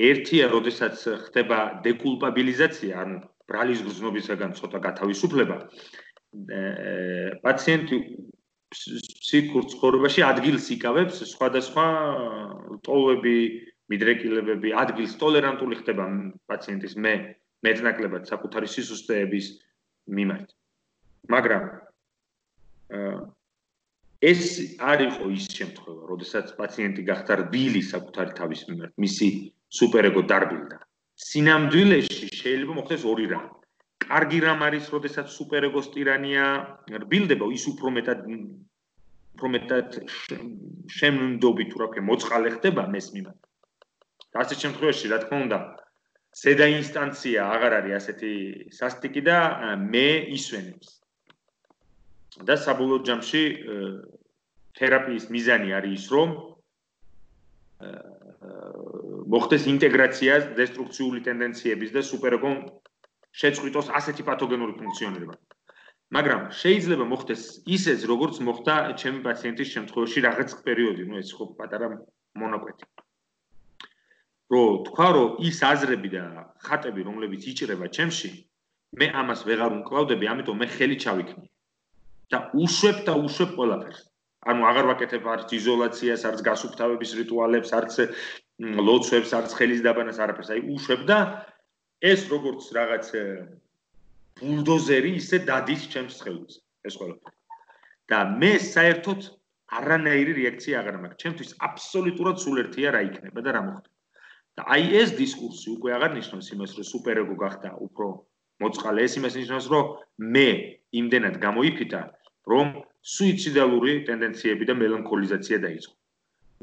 S1: ერთია, როდესაც ხდება დეკულპაბილიზაცია, ანუ ბრალის გრძნობისაგან ცოტა გათავისუფლება, პაციენტი სიკურ ცხოვრებაში ადგილს იკავებს სხვადასხვა ტოლები, მიდრეკილებები, ადგილს ტოლერანტული ხდება პაციენტის მეტნაკლებად საკუთარი სისუსტეების მიმართ. მაგრამ ეს არ იყო ის შემთხვევა, როდესაც პაციენტი გახდა რბილი საკუთარი თავის მიმართ, მისი სუპერეგო დარბილდა. სინამდვილეში შეიძლება მოხდეს ორი რამ. კარგი რამ არის, როდესაც სუპერეგოს ტირანია რბილდება, ის უფრო მეტად შემნდობი თუ რა ქვია, მოწყალე ხდება მის მიმართ. ასეთ შემთხვევაში, რა თქმა უნდა, ზედა ინსტანცია აღარ არის ასეთი სასტიკი და მე ისვენებს. და საბოლოო ჯამში თერაპიის მიზანი არის ის, რომ მოხდეს ინტეგრაცია დესტრუქციული ტენდენციების და სუპერეგომ შეწყვიტოს ასეთი პათოგენური ფუნქციონირება. მაგრამ შეიძლება მოხდეს ისეც, როგორც მოხდა ჩემი პაციენტის შემთხვევაში რაღაც პერიოდი, ეს ხო პატარა მონაკვეთი. რომ თქვა, რომ ის აზრები და ხატები, რომლებიც იჭრება ჩემში, მე ამას ვეღარ უმკლავდები, ამიტომ მე ხელი ჩავიქნი. და უშვებ ყველაფერს. ანუ აღარ ვაკეთებ არც იზოლაციას, არც გასუფთავების რიტუალებს, არც ლოცვებს, არც ხელის დაბანას, არაფერს. აი უშვებ და ეს როგორც რაღაც ბულდოზერი ისე დადის ჩემს სხეულს. ეს ყველაფერი. და მე საერთოდ არანაირი რეაქცია აღარ მაქვს. ჩემთვის აბსოლუტურად სულ ერთია რა იქნება და რა მოხდება. და აი ეს დისკურსი უკვე აღარ ნიშნავს იმას, რომ სუპერეგო გახდა უფრო მოწყალე, ეს იმას ნიშნავს, რომ მე იმდენად გამოიფიტა, რომ სუიციდალური ტენდენციები და მელანქოლიზაცია დაიწყო.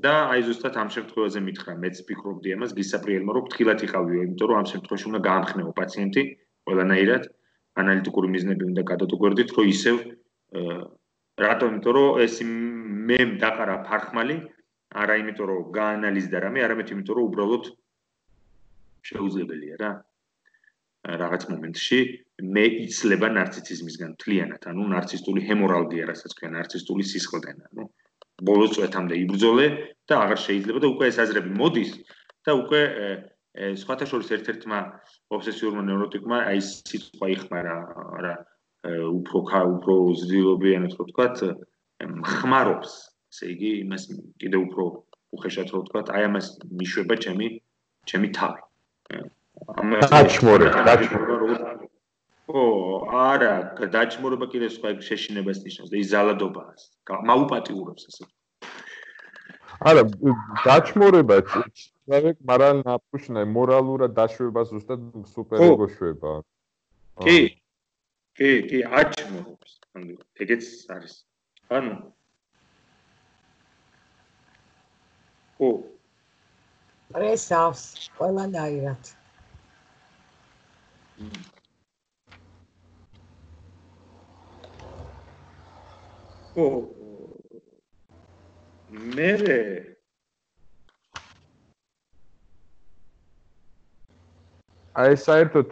S1: და აი ზუსტად ამ შემთხვევაზე მითხრა, მეც ვფიქრობდი ამას გისაბრიელმა, რომ ფრთხილად იყავიო, იმიტომ რომ ამ შემთხვევაში უნდა გაამხნევო პაციენტი ყველანაირად, ანალიტიკური მიზნები უნდა გადადუგვერდით, რომ ისევ რატომ, იმიტომ რომ ეს მე დაყარა ფარხმალი, არა იმიტომ რომ გაანალიზდა რამე, არამედ იმიტომ რომ უბრალოდ შეუძლებელია რა. რაღაც მომენტში მე იცლება ნარციციზმისგან მთლიანად, ანუ ნარცისტული ჰემორალგია, რასაც ქვია ნარცისტული სისხლდენა, ანუ ბოლოს წვეთამდე იბრძოლე და აღარ შეიძლება და უკვე ეს აზრები მოდის და უკვე სხვათა შორის ერთ-ერთმა ობსესიურმა ნევროტიკმა აი სიტყვა იხმარა რა უფრო ზრდილობიანად რო ვთქვათ, ხმარობს, ესე იგი იმას კიდე უფრო უხეშად რო ვთქვათ, აი ამას მიშვება ჩემი თავი.
S3: დაჩმორება.
S1: ო, არა, დაჩმორება კიდე სხვა შეშინებას ნიშნავს და ის ზალადობაა. მაუპატიურებს ასე.
S3: არა, დაჩმორება მაგრამ ნაპუშნე მორალურად დაშვება ზუსტად სუპერეგო შვება.
S1: კი, აჩმორებს. ეგეც არის. ანუ
S4: პრესავს ყველანაირად.
S3: აი საერთოდ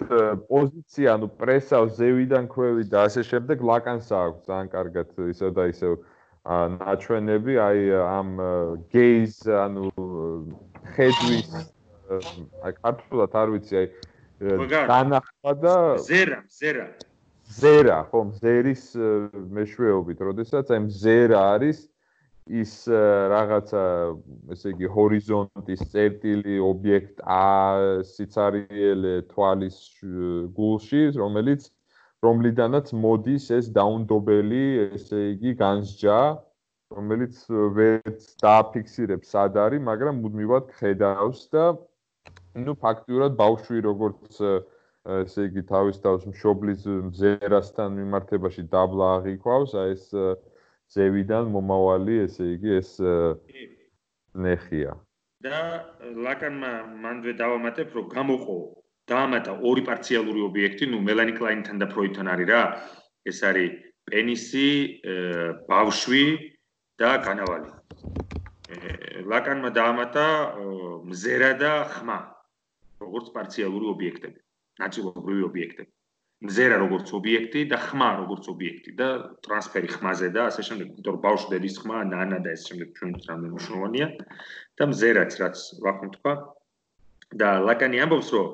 S3: პოზიცია, ანუ პრესავს ზევიდან ქვევით და ასე შემდეგ ლაკანს აქვს ძალიან კარგად ისევ და ისევ ნაჩვენები, აი ამ გეიზ, ანუ ხედვის აი ქართულად არ ვიცი, აი განახვა და ზერა, ხო, ზერის მეშვეობით, როდესაც აი ზერა არის ის რაღაცა, ესე იგი, ჰორიზონტის წერტილი ობიექტ A სიცარიელე თვალის გულში, რომლიდანაც მოდის ეს დაუნდობელი, ესე იგი, განსჯა, რომელიც ვერც დააფიქსირებს სად არის, მაგრამ მუდმივად ხედავს და ნუ ფაქტიურად ბავშვი როგორც ესე იგი თავის თავს მშობლის მზერასთან მიმართებაში დაბლა აღიქვავს, აი ეს ზევიდან მომავალი, ესე იგი ეს ნეხია.
S1: და ლაკანმა მანდვე დავამატებ, რომ დაამატა ორი პარციალური ობიექტი, ნუ მელანი კლაინთან და ფროიდთან არის რა. ეს არის პენისი, ბავშვი და განავალი. ლაკანმა დაამატა მზერა და ხმა, როგორც პარციალური ობიექტები, ნაწილობრივი ობიექტები. მზერა როგორც ობიექტი და ხმა როგორც ობიექტი და ტრანსფერი ხმაზე და ასე შემდეგ. იმიტომ რომ ბავშვი დედის ხმა, ნანა და ასე შემდეგ ჩვენთვის რამდენი მნიშვნელოვანია და მზერაც რაც ვახუნ თქვა და ლაკანი ამბობს, რომ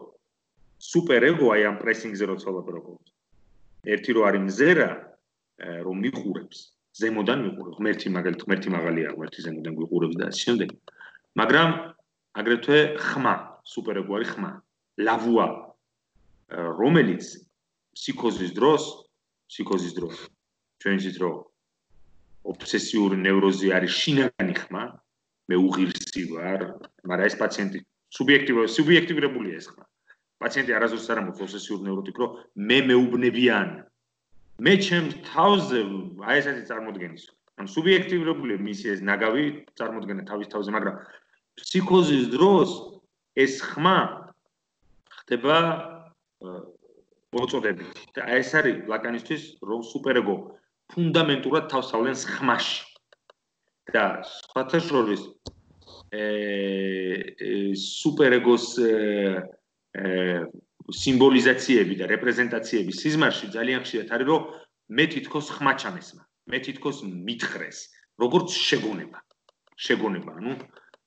S1: სუპერეგო აი ამ პრესინგზე როცა ვლაპარაკობთ. ერთი რო არის მზერა, რომ მიყურებს ზემოდან ვიყურებ, ღმერთი მაგალითად, ღმერთი მაღალია, ღმერთი ზემოდან ვიყურებს და ასე შემდეგ. მაგრამ აგრეთვე ხმა, სუპერეგო არის ხმა, ლავუა, რომელიც ფსიქოზის დროს, ჩვენ იცით რომ ობსესიური ნევროზი არის შინაგანი ხმა, მე უღირსი ვარ, მაგრამ ეს პაციენტი სუბიექტივირებულია ეს ხმა. პაციენტი არასდროს არ ამბობს ობსესიურ ნევროტიკ, რომ მე მეუბნებიან. მე ჩემს თავზე აი ესეთი წარმოდგენის. ან სუბიექტივირებულია მისი ეს ნაგავი წარმოდგენა თავის თავზე, მაგრამ ფსიქოზის დროს ეს ხმა ხდება მოწოდებით. და ეს არის ლაკანისთვის, რომ სუპერეგო ფუნდამენტურად თავს ავლენს ხმაში. და სხვათა შორის სუპერეგოს სიმბოლიზაციები და რეპრეზენტაციები სიზმარში ძალიან ხშირად არის, რომ მე თითქოს ხმა ჩამესმა, მე თითქოს მითხრეს, როგორც შეგონება, ანუ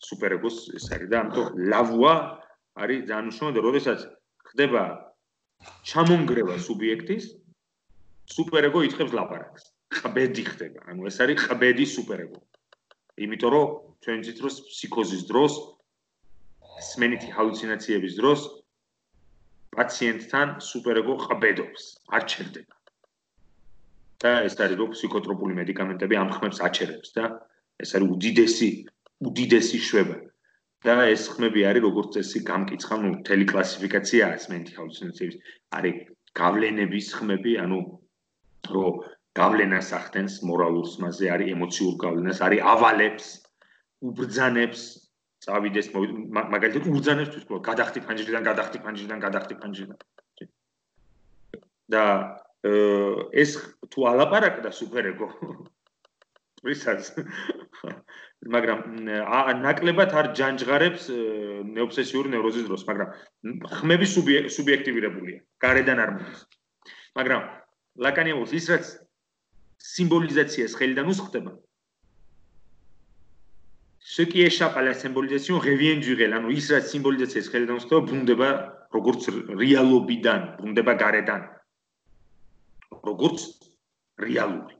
S1: სუპერეგოს ეს არის და ამიტომ ლავუა არის ძალიან მნიშვნელოვანი და როდესაც ხდება ჩამონგრევა სუბიექტის, სუპერეგო იწყებს ლაპარაკს. ყბედი ხდება, ანუ ეს არის ყბედი სუპერეგო. იმიტომ რომ ჩვენ ვიცით რომ ფსიქოზის დროს, სმენითი ჰალუცინაციების დროს პაციენტთან სუპერეგო ყბედობს, არ ჩერდება. და ეს არის რომ ფსიქოტროპული მედიკამენტები ამ ხმებს აჩერებს და ეს არის უდიდესი შვება. და ეს ხმები არის როგორც წესი გამკიცხავ, ნუ მთელი კლასიფიკაცია სმენითი ჰალუცინაციების, არის გავლენების ხმები, ანუ რომ გავლენას ახდენს მორალურ ხმაზე, არის ემოციურ გავლენას, არის ავალებს, უბრძანებს, წავიდეს, მაგალითად უბრძანებს თვითონ გადახტი ფანჯრიდან. და ეს თუ ალაპარაკდა სუპერეგო ვისაც მაგრამ ნაკლებად არ ჯანჯღარებს ობსესიური ნევროზის დროს, მაგრამ ხმები სუბიექტივირებულია, გარედან არ მოდის. მაგრამ ლაკანი ამბობს, ის რაც სიმბოლიზაციას ხელიდან უსხდება, ce qui échappe à la symbolisation revient du réel, ანუ ის რაც სიმბოლიზაციას ხელიდან უსხდება, ბრუნდება როგორც რეალობიდან, ბრუნდება გარედან. როგორც რეალური.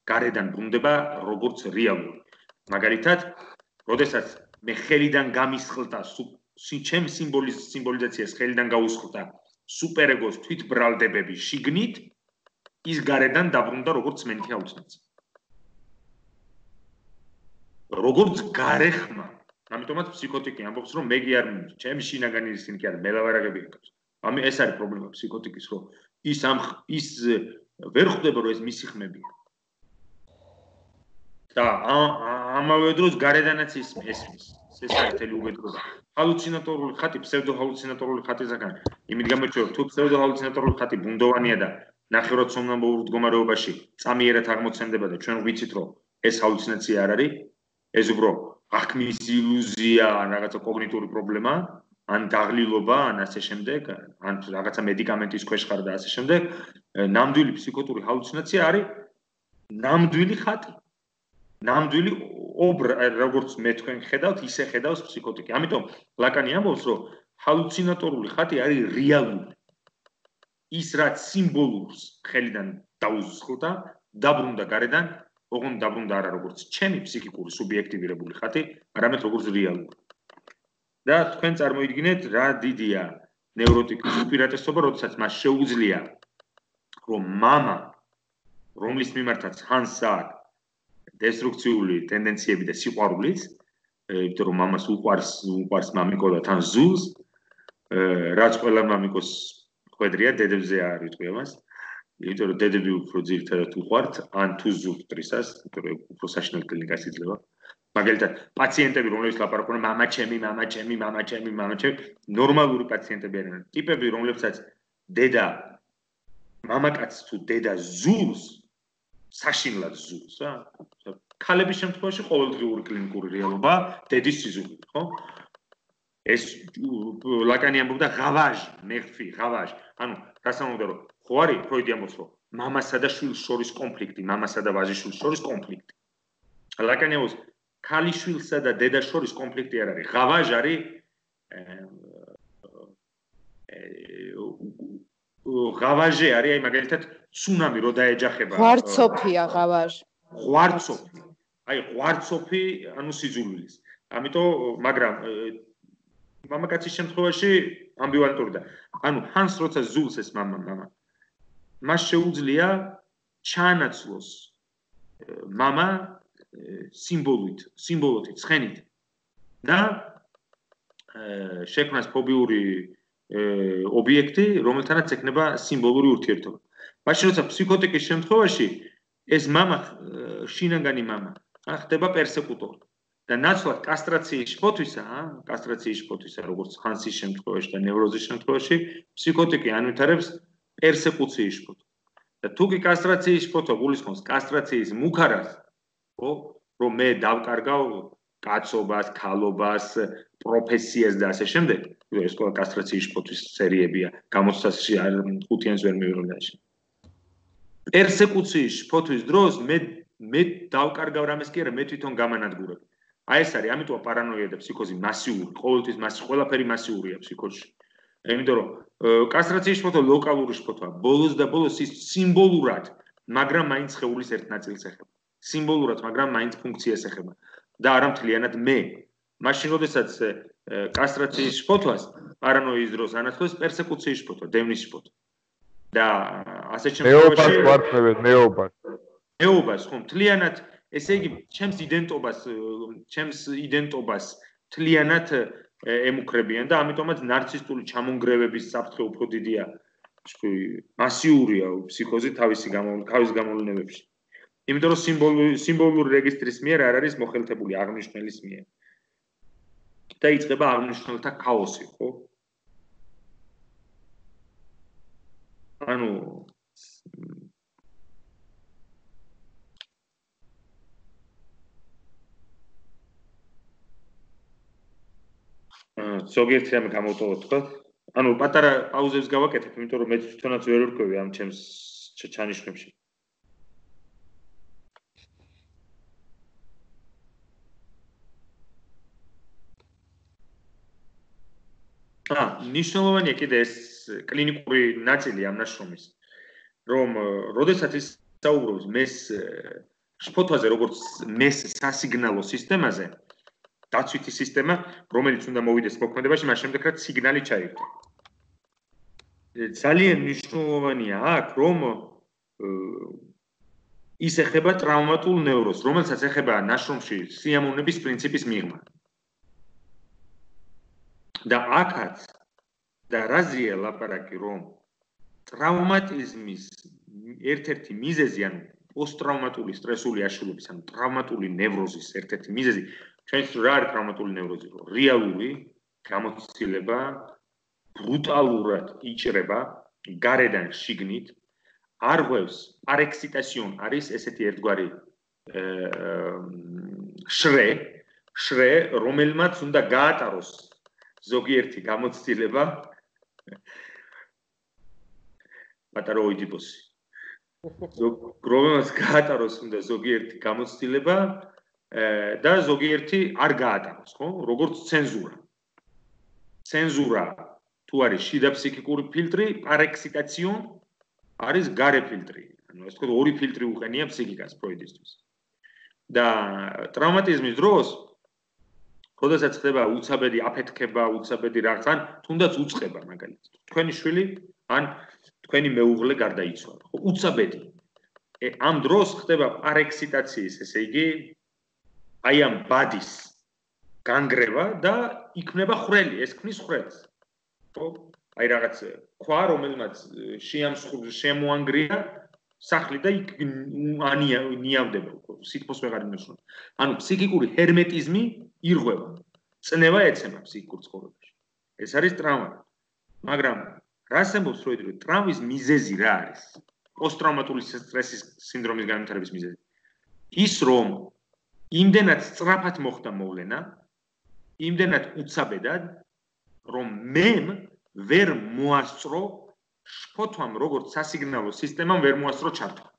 S1: გარედან ბრუნდება როგორც რეალური. მაგალითად, როდესაც მე ხელიდან გამისხლდა ჩემ სიმბოლიზაციას ხელიდან გაუსხლდა სუპერეგოს თვითბრალდებები შიგნით, ის გარედან დაბრუნდა როგორც სმენითი ჰალუცინაცია. როგორც გარეხმა. ამიტომაც ფსიქოტიკი ამბობს, რომ მე კი არ მინდა, ჩემი შინაგანი ისინი კი არ მელავარაგები აკეთებს. ეს არის პრობლემა ფსიქოტიკის, რომ ის ვერ ხვდება, რომ ეს მისი ხმებია. და ამავე დროს გარედანაც ესმის. ეს არის თელი უბედურება. ჰალუცინატორული ხატი, ფსევდოჰალუცინატორული ხატისგან იმით გამოირჩევა, თუ ფსევდოჰალუცინატორული ხატი ბუნდოვანია და ნახევრად სომნამბულურ მდგომარეობაში წამიერად აღმოცენდება და ჩვენ ვიცით, რომ ეს ჰალუცინაცია არ არის, ეს უფრო აღქმის ილუზია, ან რაღაცა კოგნიტური პრობლემა, ან დაღლილობა, ან ასე შემდეგ, ან რაღაცა მედიკამენტის ქვეშ ხარ და ასე შემდეგ, ნამდვილი ფსიქოტური ჰალუცინაცია არის ნამდვილი ხატი. ნამდვილი როგორც მე თქვენ ხედავთ, ისე ხედავს ფსიქოტიკი. ამიტომ ლაკანი ამბობს, რომ ჰალუცინატორული ხატი არის რეალური. ის რაც სიმბოლურს ხელიდან დაუსხლდა, დაბრუნდა გარედან, ოღონდ დაბრუნდა არა როგორც ჩემი ფსიქიკური სუბიექტივირებული ხატი, არამედ როგორც რეალური. და თქვენ წარმოიდგინეთ, რა დიდია ნევროტიკის უპირატესობა, როდესაც მას შეუძლია, რომ მამა, რომლის მიმართაც ჰანს აქვს დესტრუქციული ტენდენციები და სიყვარულიც, იმიტომ რომ მამას უყვარს მამიკო და თან ზულს, რაც ყველა მამიკოს ხვედრია, დედებზე არ იტყვი ამას, იმიტომ რომ დედები უფრო ძირითადად უყვართ, ან თუ ზულთ პრისას, იმიტომ რომ უფრო საშინელ კლინიკას იძლევა. მაგალითად, პაციენტები, რომლებიც ლაპარაკობენ, მამა ჩემი, ნორმალური პაციენტები არიან. ტიპები, რომლებსაც მამაკაც თუ დედა ზულს, საშინლად ზულს, რა. ქალების შემთხვევაში ყოველდღიური კლინიკური რეალობა დედის სიზულით, ხო? ეს ლაკანი ამბობდა ღავაჟი, მეხფი, ღავაჟი. ანუ გასამოვიდა რომ ხო არის ფროიდი ამბობს რომ მამასა და შვილს შორის კონფლიქტი, მამასა და ვაჟიშვილს შორის კონფლიქტი. ლაკანი ამბობს ქალიშვილსა და დედას შორის კონფლიქტი არ არის. ღავაჟი არის ღავაჟი არის, აი მაგალითად ცუნამი რო დაეჯახება.
S2: ვარცოფია ღავაჟი.
S1: ღვარცოფი. აი ღვარცოფი, ანუ სიძულვილის. ამიტომ, მაგრამ მამაკაცის შემთხვევაში ამბივალენტური და ანუ ჰანს როცა ზულს ეს მამა მას შეუძლია ჩაანაცვლოს მამა სიმბოლოთი, ცხენით და შექმნას ფობიური ობიექტი, რომელთანაც ექნება სიმბოლური ურთიერთობა. მაშინ როცა ფსიქოტიკის შემთხვევაში ეს მამა, შინაგანი მამა, ხდება პერსეკუტორი. და ნაცვლად კასტრაციის შფოთვისა, როგორც ხანსის შემთხვევაში და ნევროზის შემთხვევაში, ფსიქოტიკი ანვითარებს პერსეკუციის შფოთვას. და თუ კი კასტრაციის შფოთვა გულისხმობს კასტრაციის მუქარას, რომ მე დავკარგავ კაცობას, ქალობას, პროფესიას და ასე შემდეგ, ეს ყველა კასტრაციის შფოთვის სერიებია, გამოცდაში 5-იანს ვერ მივიღებაში. პერსეკუციის შფოთვის დროს მე დავკარგავ რამეს კი არა, მე თვითონ გამანადგურებ. აი ეს არის, ამიტომ პარანოია და ფსიქოზი მასიური, ყოველთვის ყველაფერი მასიურია ფსიქოზში. იმიტომ რომ კასტრაციის შფოთვა ლოკალური შფოთვაა, ბოლოს და ბოლოს ის სიმბოლურად, მაგრამ მაინც სხეულის ერთ ნაწილს ეხება. სიმბოლურად, მაგრამ მაინც ფუნქციას ეხება და არა მთლიანად მე. მაშინ როდესაც კასტრაციის შფოთვას პარანოიის დროს ანაცვლებს პერსეკუციის შფოთვა, დევნის შფოთვა. და ასეთ შემთხვევაში მეობას ხომ მთლიანად ესე იგი ჩემს იდენტობას მთლიანად ემუქრებიან და ამიტომაც ნარცისტული ჩამონგრევების საფრთხე უფრო დიდია. მასიურია ფსიქოზი თავის გამოვლენებში. იმიტომ რომ სიმბოლური რეგისტრის მიერ არ არის მოხელთებული აღნიშნელის მიერ. და იწყება აღნიშნულთა ქაოსი, ხო? ანუ ზოგიერთი რამე გამოვტოვოთ, ხო? ანუ პატარა პაუზებს გავაკეთებ, იმიტომ რომ მე თვითონაც ვერ ვერკვევი ამ ჩემს ჩანიშნებში. ნიშნულოვანია კიდე ეს კლინიკური ნაწილი ამ ნაშრომის, რომ როდესაც ის საუბრობს მეს შფოთვაზე, როგორც მეს სასიგნალო სისტემაზე, დაცვითი სისტემა, რომელიც უნდა მოვიდეს მოქმედებაში, მას შემდეგ რაც სიგნალი ჩაირთვა. ძალიან მნიშვნელოვანია აქ, რომ ის ეხება ტრავმატულ ნევროზს, რომელსაც ეხება ნაშრომში სიამოვნების პრინციპის მიღმა. და აქაც და რაზეა ლაპარაკი, რომ ტრავმატიზმის ერთ-ერთი მიზეზი, ანუ პოსტტრავმატული სტრესული აშლილობის, ანუ ტრავმატული ნევროზის ერთ-ერთი მიზეზი, ჩვენთვის რა არის ტრავმატული ნევროზი? რეალური გამოცდილება ბრუტალურად იჭრება გარედან შიგნით, არღვევს პარექსიტაციონ არის ესეთი ერთგვარი შრე, რომელმაც უნდა გაატაროს ზოგიერთი გამოცდილება პატარა ოიდიპოსი. რომელმაც გაატაროს უნდა ზოგიერთი გამოცდილება და ზოგიერთი არ გაატაროს, ხო? როგორც ცენზურა. ცენზურა თუ არის შიდა ფსიქიკური ფილტრი, პარექსიტაციონ არის გარე ფილტრი. ანუ ასე ვთქვათ, ორი ფილტრი უყენია ფსიქიკას ფროიდისთვის. და ტრავმატიზმის დროს როდესაც ხდება უცაბედი აფეთქება, უცაბედი რაღაც, ან თუნდაც უწყება მაგალითად. თქვენი შვილი ან თქვენი მეუღლე გარდაიცვალა, ხო? უცაბედი. ამ დროს ხდება პარექსიტაციის, ესე იგი, აი ამ ბადის განგრევა და იქნება ხრელი, ეს ქმნის ხრელს. ხო? აი რაღაც ქვა, რომელმაც შემოანგრია სახლი და იქ ნიავდება უკვე, სითბოს ვეღარ იმეშონა. ანუ ფსიქიკური ჰერმეტიზმი ირღვევა. წნევა ეცემა ფსიქიკურ ცხოვრებაში. ეს არის ტრავმა. მაგრამ რას ამბობს ფროიდი, რომ ტრავმის მიზეზი რა არის? პოსტტრაუმატული სტრესის სინდრომის განვითარების მიზეზი. ის რომ იმდენად სწრაფად მოხდა მოვლენა, იმდენად უცაბედად, რომ მემ ვერ მოასწრო შფოთვამ, როგორც სასიგნალო სისტემამ ვერ მოასწრო ჩართვა.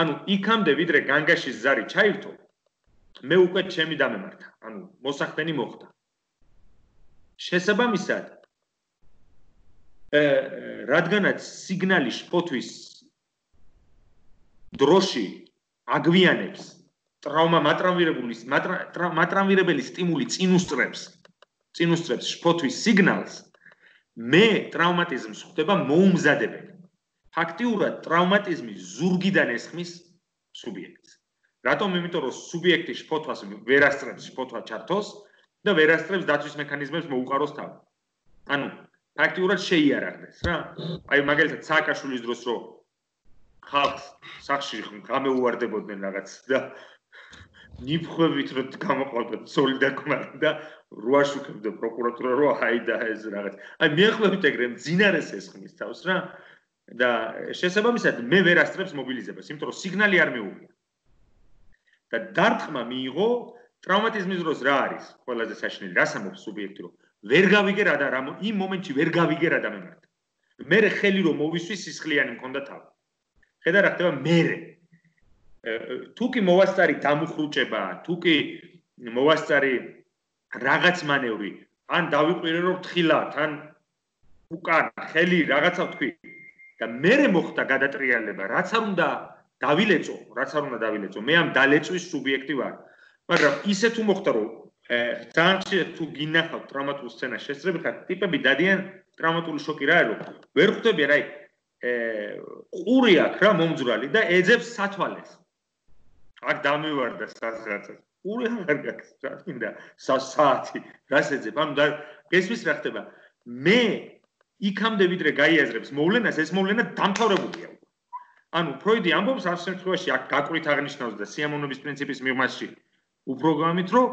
S1: ანუ იქამდე ვიდრე განგაშის ზარი ჩაირთო, მე უკვე ჩემი დამემართა, ანუ მოსახდენი მოხდა. შესაბამისად, რადგანაც სიგნალი შფოთვის დროში აგვიანებს მატრამვირებელი სტიმული წინუსწრებს შფოთვის სიგნალს, მე ტრავმატიზმს ხვდება მოუმზადებელი. ფაქტიურად ტრავმატიზმი ზურგიდან ესხმის სუბიექტს. რატომ? იმიტომ რომ სუბიექტი შფოთვას ვერ ასწრებს შფოთვა ჩართოს და ვერ ასწრებს დაცვის მექანიზმებს მოუყაროს თავი. ანუ ფაქტიურად შეიარაღდეს რა. აი მაგალითად სააკაშვილის დროს რო ხალხს სახში გამეუვარდებოდნენ რაღაც და ნიფხვევით რო გამოყავდა ცოლი და ქმარი და როაშუქებდა პროკურატურა რო აიდა ეს რაღაც. აი მიახლოებით ეგრე მძინარეს ესხმის თავს რა. და შესაბამისად მე ვერ ასწრებს მობილიზებას, იმიტომ რომ სიგნალი არ მეუღია. და დარტყმა მიიღო ტრავმატიზმის დროს რა არის? ყველაზე საშინელი რას ამბობს სუბიექტი რომ ვერ გავიგე რა და რა იმ მომენტში ვერ გავიგე რა და მემართა. მე ხელი რომ მოვისვი სისხლიანი მქონდა თავი. ხედა რა ხდება მე. თუ კი მოვასწარი დამუხრუჭება, თუ კი მოვასწარი რაღაც მანევრი, ან დავიყვირე რომ თხილავთ, ან უკან ხელი რაღაცა ვთქვი და მე მოხდა გადატრიალება, რაც არ უნდა დავილეწო, მე ამ დალეწვის სუბიექტი ვარ. მაგრამ ისე თუ მოხდა რომ ძალიან ხშირად თუ გინახავთ ტრავმატულ სცენას შესწრებით, ტიპები დადიან ტრავმატული შოკი რა არის, რომ ვერ ხვდებიან აი ყური აქვს რა მომძვრალი და ეძებს სათვალეს. აქ დამივარდა რაღაცა. ყური აღარ გაქვს, რა თქმა საათი, რას ეძებ? ანუ გესმის რა ხდება? მე იქამდე ვიდრე გაიაზრებს მოვლენას, ეს მოვლენა დამთავრებულია. ანუ ფროიდი ამბობს ამ შემთხვევაში აქ გაკვირით აღნიშნავს და სიამოვნების პრინციპის მიღმაში უპროგრამით, რომ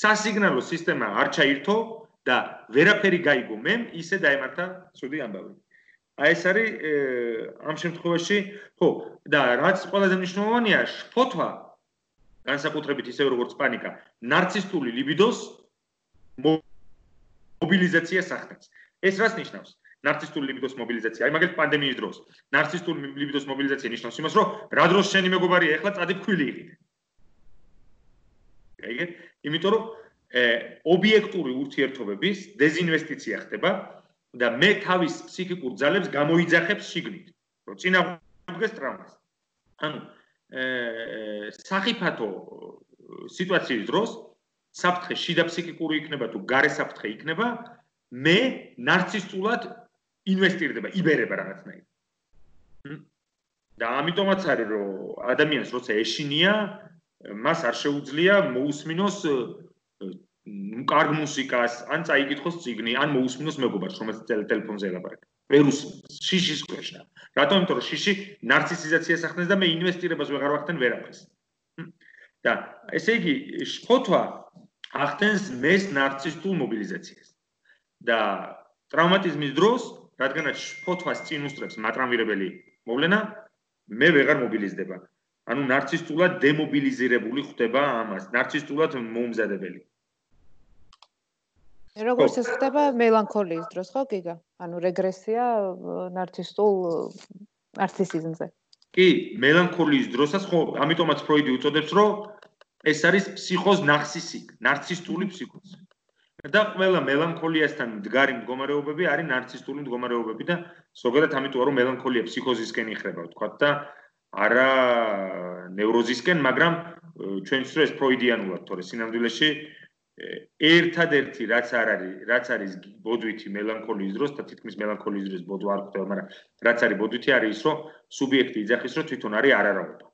S1: სასიგნალო სისტემა არ ჩაირთო და ვერაფერი გაიგო მე, ისე დაემართა ცუდი ამბავი. აი ეს არის ამ შემთხვევაში, ხო, და რაც ყველაზე მნიშვნელოვანია, შფოთვა განსაკუთრებით ისე როგორც პანიკა, ნარცისტული ლიბიდოს მობილიზაციას ახდენს. ეს რას ნიშნავს? ნარცისტული ლიბიდოს მობილიზაცია. აი მაგალითად პანდემიის დროს. ნარცისტული ლიბიდოს მობილიზაცია ნიშნავს იმას, რომ რა დროს შენი მეგობარია, ეხლა წადი ფქვილი იყიდე. აიგე? იმიტომ რომ ობიექტური ურთიერთობების დეზინვესტიცია ხდება და მე თავის ფსიქიკურ ძალებს გამოიძახებს შიგნით, რომ წინააღმდეგეს ტრავმას. ანუ სახიფათო სიტუაციის დროს საფრთხე შიდა ფსიქიკური იქნება თუ გარე საფრთხე იქნება, მე ნარცისტულად ინვესტირდება, იბერება რაღაცნაირად. და ამიტომაც არის რომ ადამიანს როცა ეშინია, მას არ შეუძლია მოусმინოს კარგ მუსიკას, ან წაიკითხოს წიგნი, ან მოусმინოს მეგობარს, რომელიც ტელეფონზე ელაპარაკება. ვერ უსმენს, შიშის ქვეშა. რატომ? იმიტომ რომ შიში ნარცისიზაციას ახდენს და მე ინვესტირებას ვეღარ ვახდენ ვერაფერს. და ესე იგი, შფოთვა ახდენს მეს ნარცისტულ მობილიზაციას. და ტრავმატიზმის დროს, რადგანაც შფოთვას წინ უსწრებს მატრამვირებელი მოვლენა, მე ვეღარ მობილიზდება. ანუ ნარცისტულად დემობილიზირებული ხდება ამას, ნარცისტულად მოუმზადებელი.
S2: როგორც ეს ხდება მელანქოლიის დროს, ხო, გიგა? ანუ რეგრესია ნარცისიზმზე.
S1: კი, მელანქოლიის დროსაც ხო, ამიტომაც ფროიდი უწოდებს, რომ ეს არის ფსიქოზ ნარცისტული ფსიქოზი. და ყველა მელანქოლიასთან მდგარი მდგომარეობები არის ნარცისტული მდგომარეობები და ზოგადად ამიტომა რომ მელანქოლია ფსიქოზისკენ იხრება, ვთქვათ და არა ნევროზისკენ, მაგრამ ჩვენთვის ეს ფროიდიანულად, თორე სინამდვილეში ერთადერთი რაც არის ბოდვითი მელანქოლიის დროს და თითქმის მელანქოლიის დროს ბოდვა არ ხდება, მაგრამ რაც არის ბოდვითი არის ის, რომ სუბიექტი იძახის, რომ თვითონ არის არარავობა.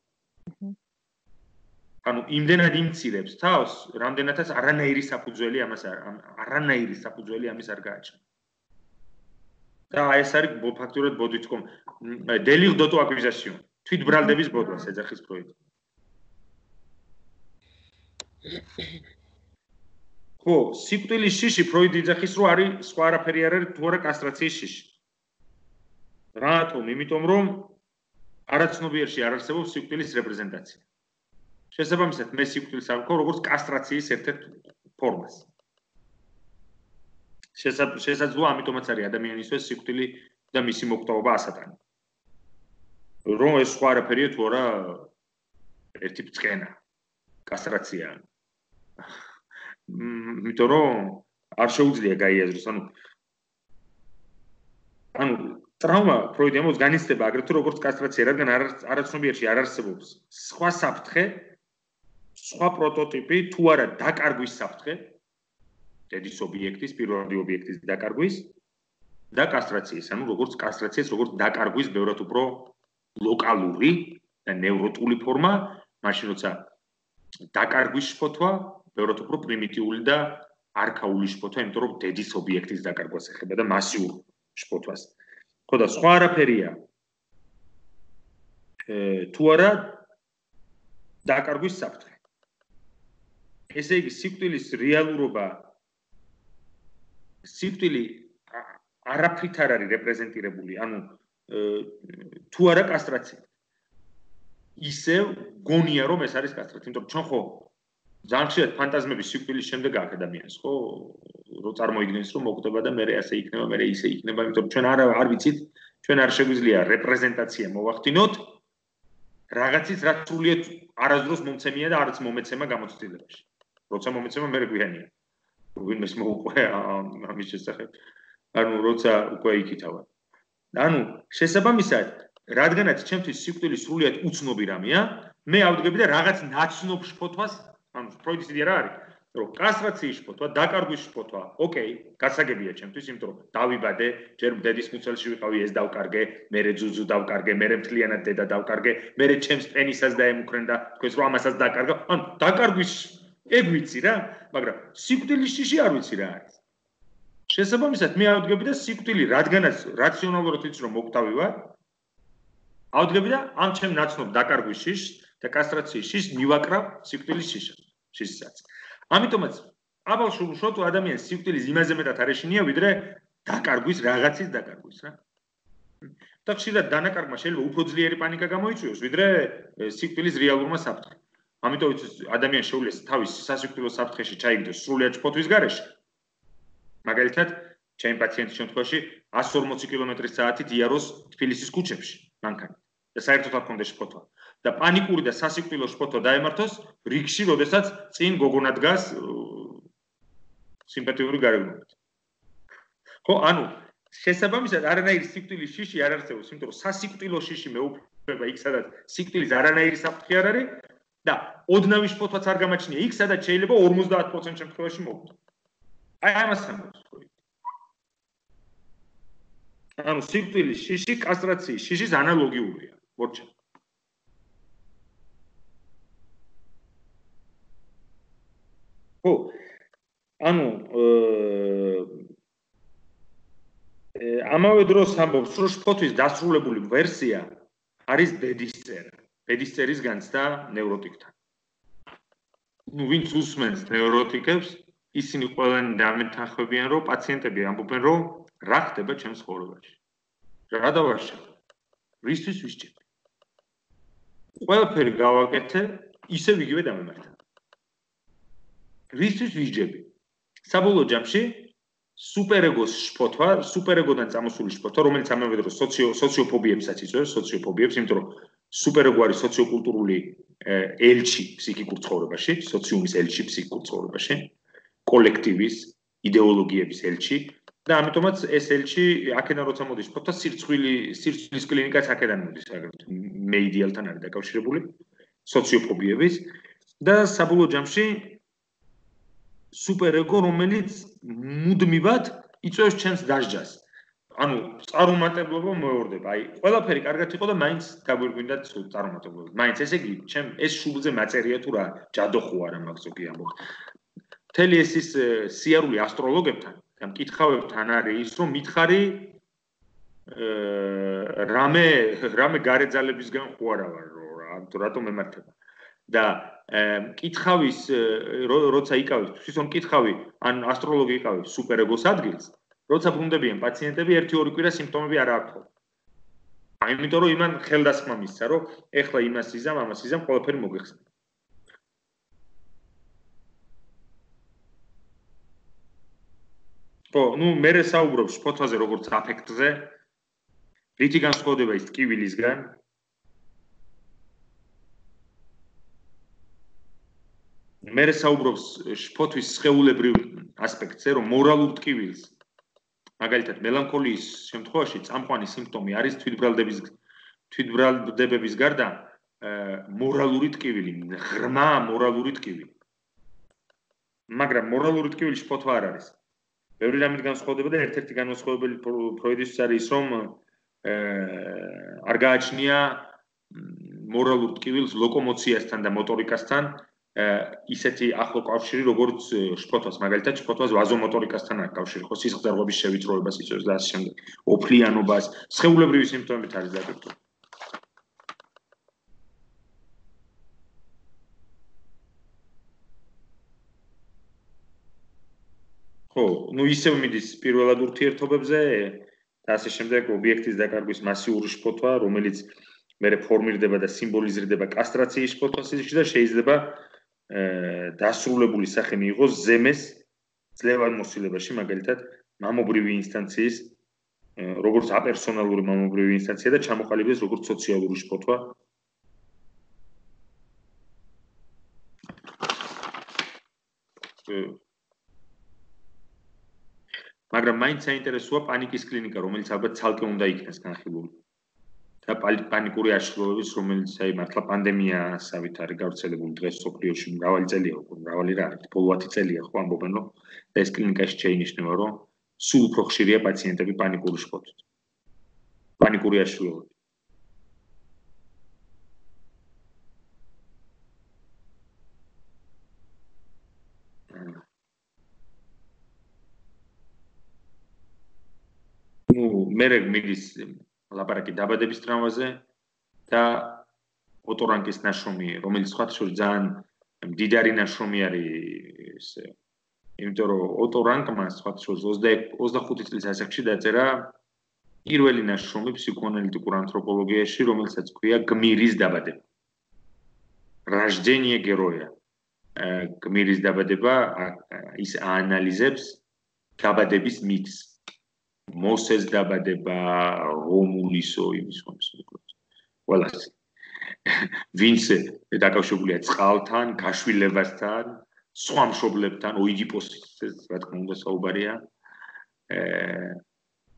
S1: ანუ იმდენად იმცირებს თავს, რამდენადაც არანაირი საფუძველი ამას არ გააჩნია. და ეს არის ფაქტურად ბოდვით დელირ დოტოაკუზაციონ, თვითბრალდების ბოდვას ეძახის ფროიდი. ხო, სიკვდილის შიში ფროიდი იძახის, რომ არის სხვა არაფერი არ არის, თუ არა კასტრაციის შიში. რატომ? იმიტომ რომ არაცნობიერში არ არსებობს სიკვდილის რეპრეზენტაცია. შესაბამისად, მე სიკვდილს ავქო როგორც კასტრაციის ერთ-ერთ ფორმას. შესაძლოა ამიტომაც არის ადამიანისთვის სიკვდილი და მისი მოკვდაობა ასატანი. რომ ეს სხვა არაფერია თუ არა ერთი ბწყენა, კასტრაცია. იმიტომ რომ არ შეუძლია გაიაზროს, ანუ ტრავმა ფროიდი ამბობს განიცდება აგრეთვე როგორც კასტრაცია, რადგან არაცნობიერში არ არსებობს სხვა საფრთხე, სხვა პროტოტიპი, თუ არა დაკარგვის საფრთხე, დედის ობიექტის, პირველადი ობიექტის დაკარგვის და კასტრაციის, ანუ როგორც კასტრაციას, როგორც დაკარგვის ბევრად უფრო ლოკალური და ნევროტული ფორმა, მაშინ როცა დაკარგვის შფოთვა ბევრად უფრო პრიმიტიული და არქაული შფოთვა, იმიტომ რომ დედის ობიექტის დაკარგვას ეხება და მასიურ შფოთვას. ხო და სხვა არაფერია. თუ არა დაკარგვის საფრთხე. ესე იგი სიკვდილის რეალურობა სიკვდილი არაფრით არ არის რეპრეზენტირებული, ანუ თუ არა კასტრაცია. ისევ გონია რომ ეს არის კასტრაცია, იმიტომ რომ ჩვენ ხო ძალიან ხშირად ფანტაზმები სიკვდილის შემდეგ აქვს ადამიანს, ხო? რო წარმოიდგენს რომ მოკვდება და მე ასე იქნება, მე ისე იქნება, იმიტომ რომ ჩვენ არ ვიცით, ჩვენ არ შეგვიძლია რეპრეზენტაცია მოვახდინოთ რაღაცის რაც სრულიად არასდროს მომცემია და არც მომეცემა გამოცდილებაში. როცა მომეცემა მე გვიანია. ვინმეს მოუყვე ამის შესახებ. ანუ როცა უკვე იქითავა. ანუ შესაბამისად, რადგანაც ჩემთვის სიკვდილი სრულიად უცნობი რამეა, მე ავდგები და რაღაც ნაცნობ შფოთვას, ანუ ფროიდის იდეა რა არის? რომ კასტრაციის შფოთვა, დაკარგვის შფოთვა, ოკეი, გასაგებია ჩემთვის, იმიტომ რომ დავიბადე, ჯერ დედის მუცელში ვიყავი, ეს დავკარგე, მერე ძუძუ დავკარგე, მერე მთლიანად დედა დავკარგე, მერე ჩემს პენისაც დაემუქრენ და თქვენს რომ ამასაც დაკარგა. ანუ დაკარგვის ეგ ვიცი რა, მაგრამ სიკვდილის შიში არ ვიცი რა არის. შესაბამისად, მე ავდგები და სიკვდილი, რადგანაც რაციონალურად ვიცი რომ მოკვდავი ვარ, ავდგები და ამ ჩემ ნაცნობ დაკარგვის შიშს და კასტრაციის შიშს მივაკრავ სიკვდილის შიშსაც. ამიტომაც აბალშულუშოთ ადამიანს სიკვდილის იმაზე მეტად არ ეშინია, ვიდრე დაკარგვის რაღაცის დაკარგვის რა. და ხშირად დანაკარგმა შეიძლება უფრო ძლიერი პანიკა გამოიწვიოს, ვიდრე სიკვდილის რეალურმა საფრთხემ. ამიტომ ადამიანს შეუძლია თავის სასიკვდილო საფრთხეში ჩაიგდოს სრულიად შფოთვის გარეშე. მაგალითად, ჩემი პაციენტის შემთხვევაში 140 კმ/სთ იაროს თბილისის ქუჩებში, მანქანით. და საერთოდ არ ქონდეს შფოთვა. და პანიკური და სასიკვდილო შფოთვა დაემართოს რიგში, როდესაც წინ გოგონა დგას სიმპათიური გარეგნობით. ხო, ანუ შესაბამისად არანაირი სიკვდილის შიში არ არსებობს, იმიტომ რომ სასიკვდილო შიში მეუფლება იქ, სადაც სიკვდილის არანაირი საფრთხე არ არის და ოდნავი შფოთვაც არ გამაჩნია იქ, სადაც შეიძლება 50% შემთხვევაში მოუხდო. აი ამას ამბობს ფროიდი. ანუ სიკვდილის შიში კასტრაციის შიშის ანალოგიურია, მორჩა. ხო, ანუ ამავე დროს ამბობს, რომ შფოთვის დასრულებული ვერსია არის დედისწერა. დედისწერის განცდა ნევროტიკთან. ნუ ვინც უსმენს ნევროტიკებს, ისინი ყველანი დამეთანხმებიან, რომ პაციენტები ამბობენ, რომ რა ხდება ჩემს ცხოვრებაში. რა დავარშავ? რისთვის ვისჭები? ყველაფერი გავაკეთე, ისევ იგივე დამემართა. რისთვის ვისჯები? საბოლოო ჯამში სუპერეგოს შფოთვა, სუპერეგოდან წამოსული შფოთვა, რომელიც ამავე დროს სოციოფობიებსაც იწვევს, სოციოფობიებს, იმიტომ რომ სუპერეგო არის სოციოკულტურული ელჩი ფსიქიკურ ცხოვრებაში, სოციუმის ელჩი ფსიქიკურ ცხოვრებაში, კოლექტივის, იდეოლოგიების ელჩი და ამიტომაც ეს ელჩი აქედან როცა მოდის შფოთვა, სირცხვლის კლინიკაც აქედან მოდის, აგრეთვე მე იდეალთან არის დაკავშირებული, სოციოფობიების და საბოლოო ჯამში სუპერეგო, რომელიც მუდმივად იწვევს ჩემს დასჯას. ანუ წარუმატებლობა მოეორდება. აი, ყველაფერი კარგად იყო და მაინც გაგვირგვინდა წარუმატებლობა. მაინც ესე იგი, ეს შუბლზე მაწერია თუ რა, ჯადო ხო არა მაგზოგი ამბობ. მთელი ეს ის სიარული ასტროლოგებთან და მკითხავებთან არის ის, რომ მითხარი რამე გარეძალებისგან ხო არა ვარ, რატომ მემართება. და მკითხავის როცა იკავებს, თვითონ მკითხავი ან ასტროლოგი იკავებს სუპერეგოს ადგილს, როცა ბრუნდებიან პაციენტები 1-2 კვირა სიმპტომები არ აქვს. იმიტომ რომ იმან ხელდასხმა მისცა, რომ ეხლა იმას იზამ, ამას იზამ, ყველაფერი მოგეხსნა. ხო, ნუ მე საუბრობ შფოთვაზე როგორც აფექტზე. რითი განსხვავდება ის ტკივილისგან? მე საუბრობს შფოთვის სხეულებრივ ასპექტზე, რომ მორალურ ტკივილს მაგალითად, მელანქოლიის შემთხვევაში წამყვანი სიმპტომი არის თვითბრალდებების გარდა მორალური ტკივილი, ღრმა მორალური ტკივილი. მაგრამ მორალური ტკივილის შფოთვა არ არის. ბევრი რამით განსხვავდება და ერთ-ერთი განსხვავებელი ფროიდისთვის არის ის, რომ არ გააჩნია მორალურ ტკივილს ლოკომოციასთან და მოტორიკასთან ისეთი ახლო კავშირი, როგორც შფოთვას, მაგალითად, შფოთვას ვაზომოტორიკასთან აქვს კავშირი, ხო, სისხლძარღვების შევიწროებას იწვევს და ასე შემდეგ, ოფლიანობას, სხეულებრივი სიმპტომებით არის დაკავშირებული. ხო, ну ისევ მიდის პირველად ურთიერთობებზე და ასე შემდეგ ობიექტის დაკარგვის მასიური შფოთვა, რომელიც მერე ფორმირდება და სიმბოლიზირდება კასტრაციის შფოთვას და შეიძლება დასრულებული სახე მიიღოს ზემეს ძლევადმოსილებაში, მაგალითად, მამობრივი ინსტანციის, როგორც აპერსონალური მამობრივი ინსტანცია და ჩამოყალიბდეს როგორც სოციალური შფოთვა. მაგრამ მაინც საინტერესოა პანიკის კლინიკა, რომელიც ალბათ ცალკე უნდა იქნეს განხილული. და პანიკური აშლილობების, რომელიც აი მართლა პანდემიასავით არის გავრცელებული დღეს სოფლიოში მრავალი წელია, მრავალი რა არის, ბოლო 10 წელია ხო ამბობენ, რომ და ეს კლინიკაში შეინიშნება, რომ სულ უფრო ხშირია პაციენტები პანიკური შფოთვით. პანიკური აშლილობებით. მერე მიდის ლაპარაკი დაბადების ტრავმაზე და ოტორანკის ნაშრომი, რომელიც სხვა შორის ძალიან მდიდარი ნაშრომი არის, იმიტომ რომ ოტორანკმა სხვა შორის 25 წლის ასაკში დაწერა პირველი ნაშრომი ფსიქოანალიტიკურ ანთროპოლოგიაში, რომელსაც ქვია გმირის დაბადება. Рождение героя. გმირის დაბადება ის აანალიზებს დაბადების მითს. მოსეს დაბადება, რომულისო, იმის ხომსოკლებს. ყველას. ვინც დაკავშირებულია წყალთან, გაშვილებასთან, სხვა მშობლებთან, ოიდიპოსის, რა თქმა უნდა, საუბარია.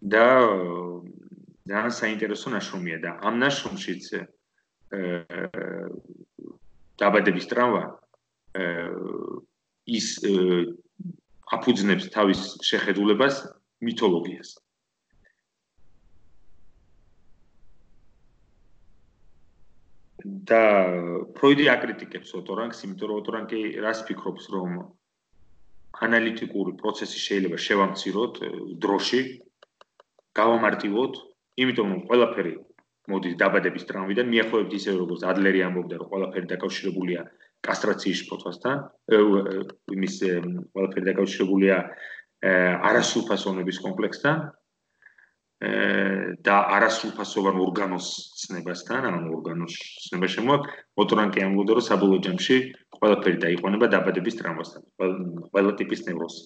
S1: და ძალიან საინტერესო ნაშრომია და ამ ნაშრომშიც დაბადების ტრავმა ის აფუძნებს თავის შეხედულებას მითოლოგიას. და ფროიდი აკრიტიკებს ოტორანკს, იმიტომ რომ ოტორანკი რას ფიქრობს, რომ ანალიტიკური პროცესი შეიძლება შევამციროთ დროში, გავამარტივოთ, იმიტომ რომ ყველაფერი მოდის დაბადების ტრავმიდან, მიახლოებით ისე როგორც ადლერი ამბობდა, რომ ყველაფერი დაკავშირებულია კასტრაციის შფოთვასთან, იმის ყველაფერი დაკავშირებულია არასრულფასოვნების კომპლექსთან და არასრულფასოვან ორგანოს ცნებასთან, ანუ ორგანოს ცნება შემოაქვს, ოტორანკი ამბობდა, რომ საბოლოო ჯამში ყველაფერი დაიყვანება დაბადების ტრავმასთან, ყველა ტიპის ნევროზი.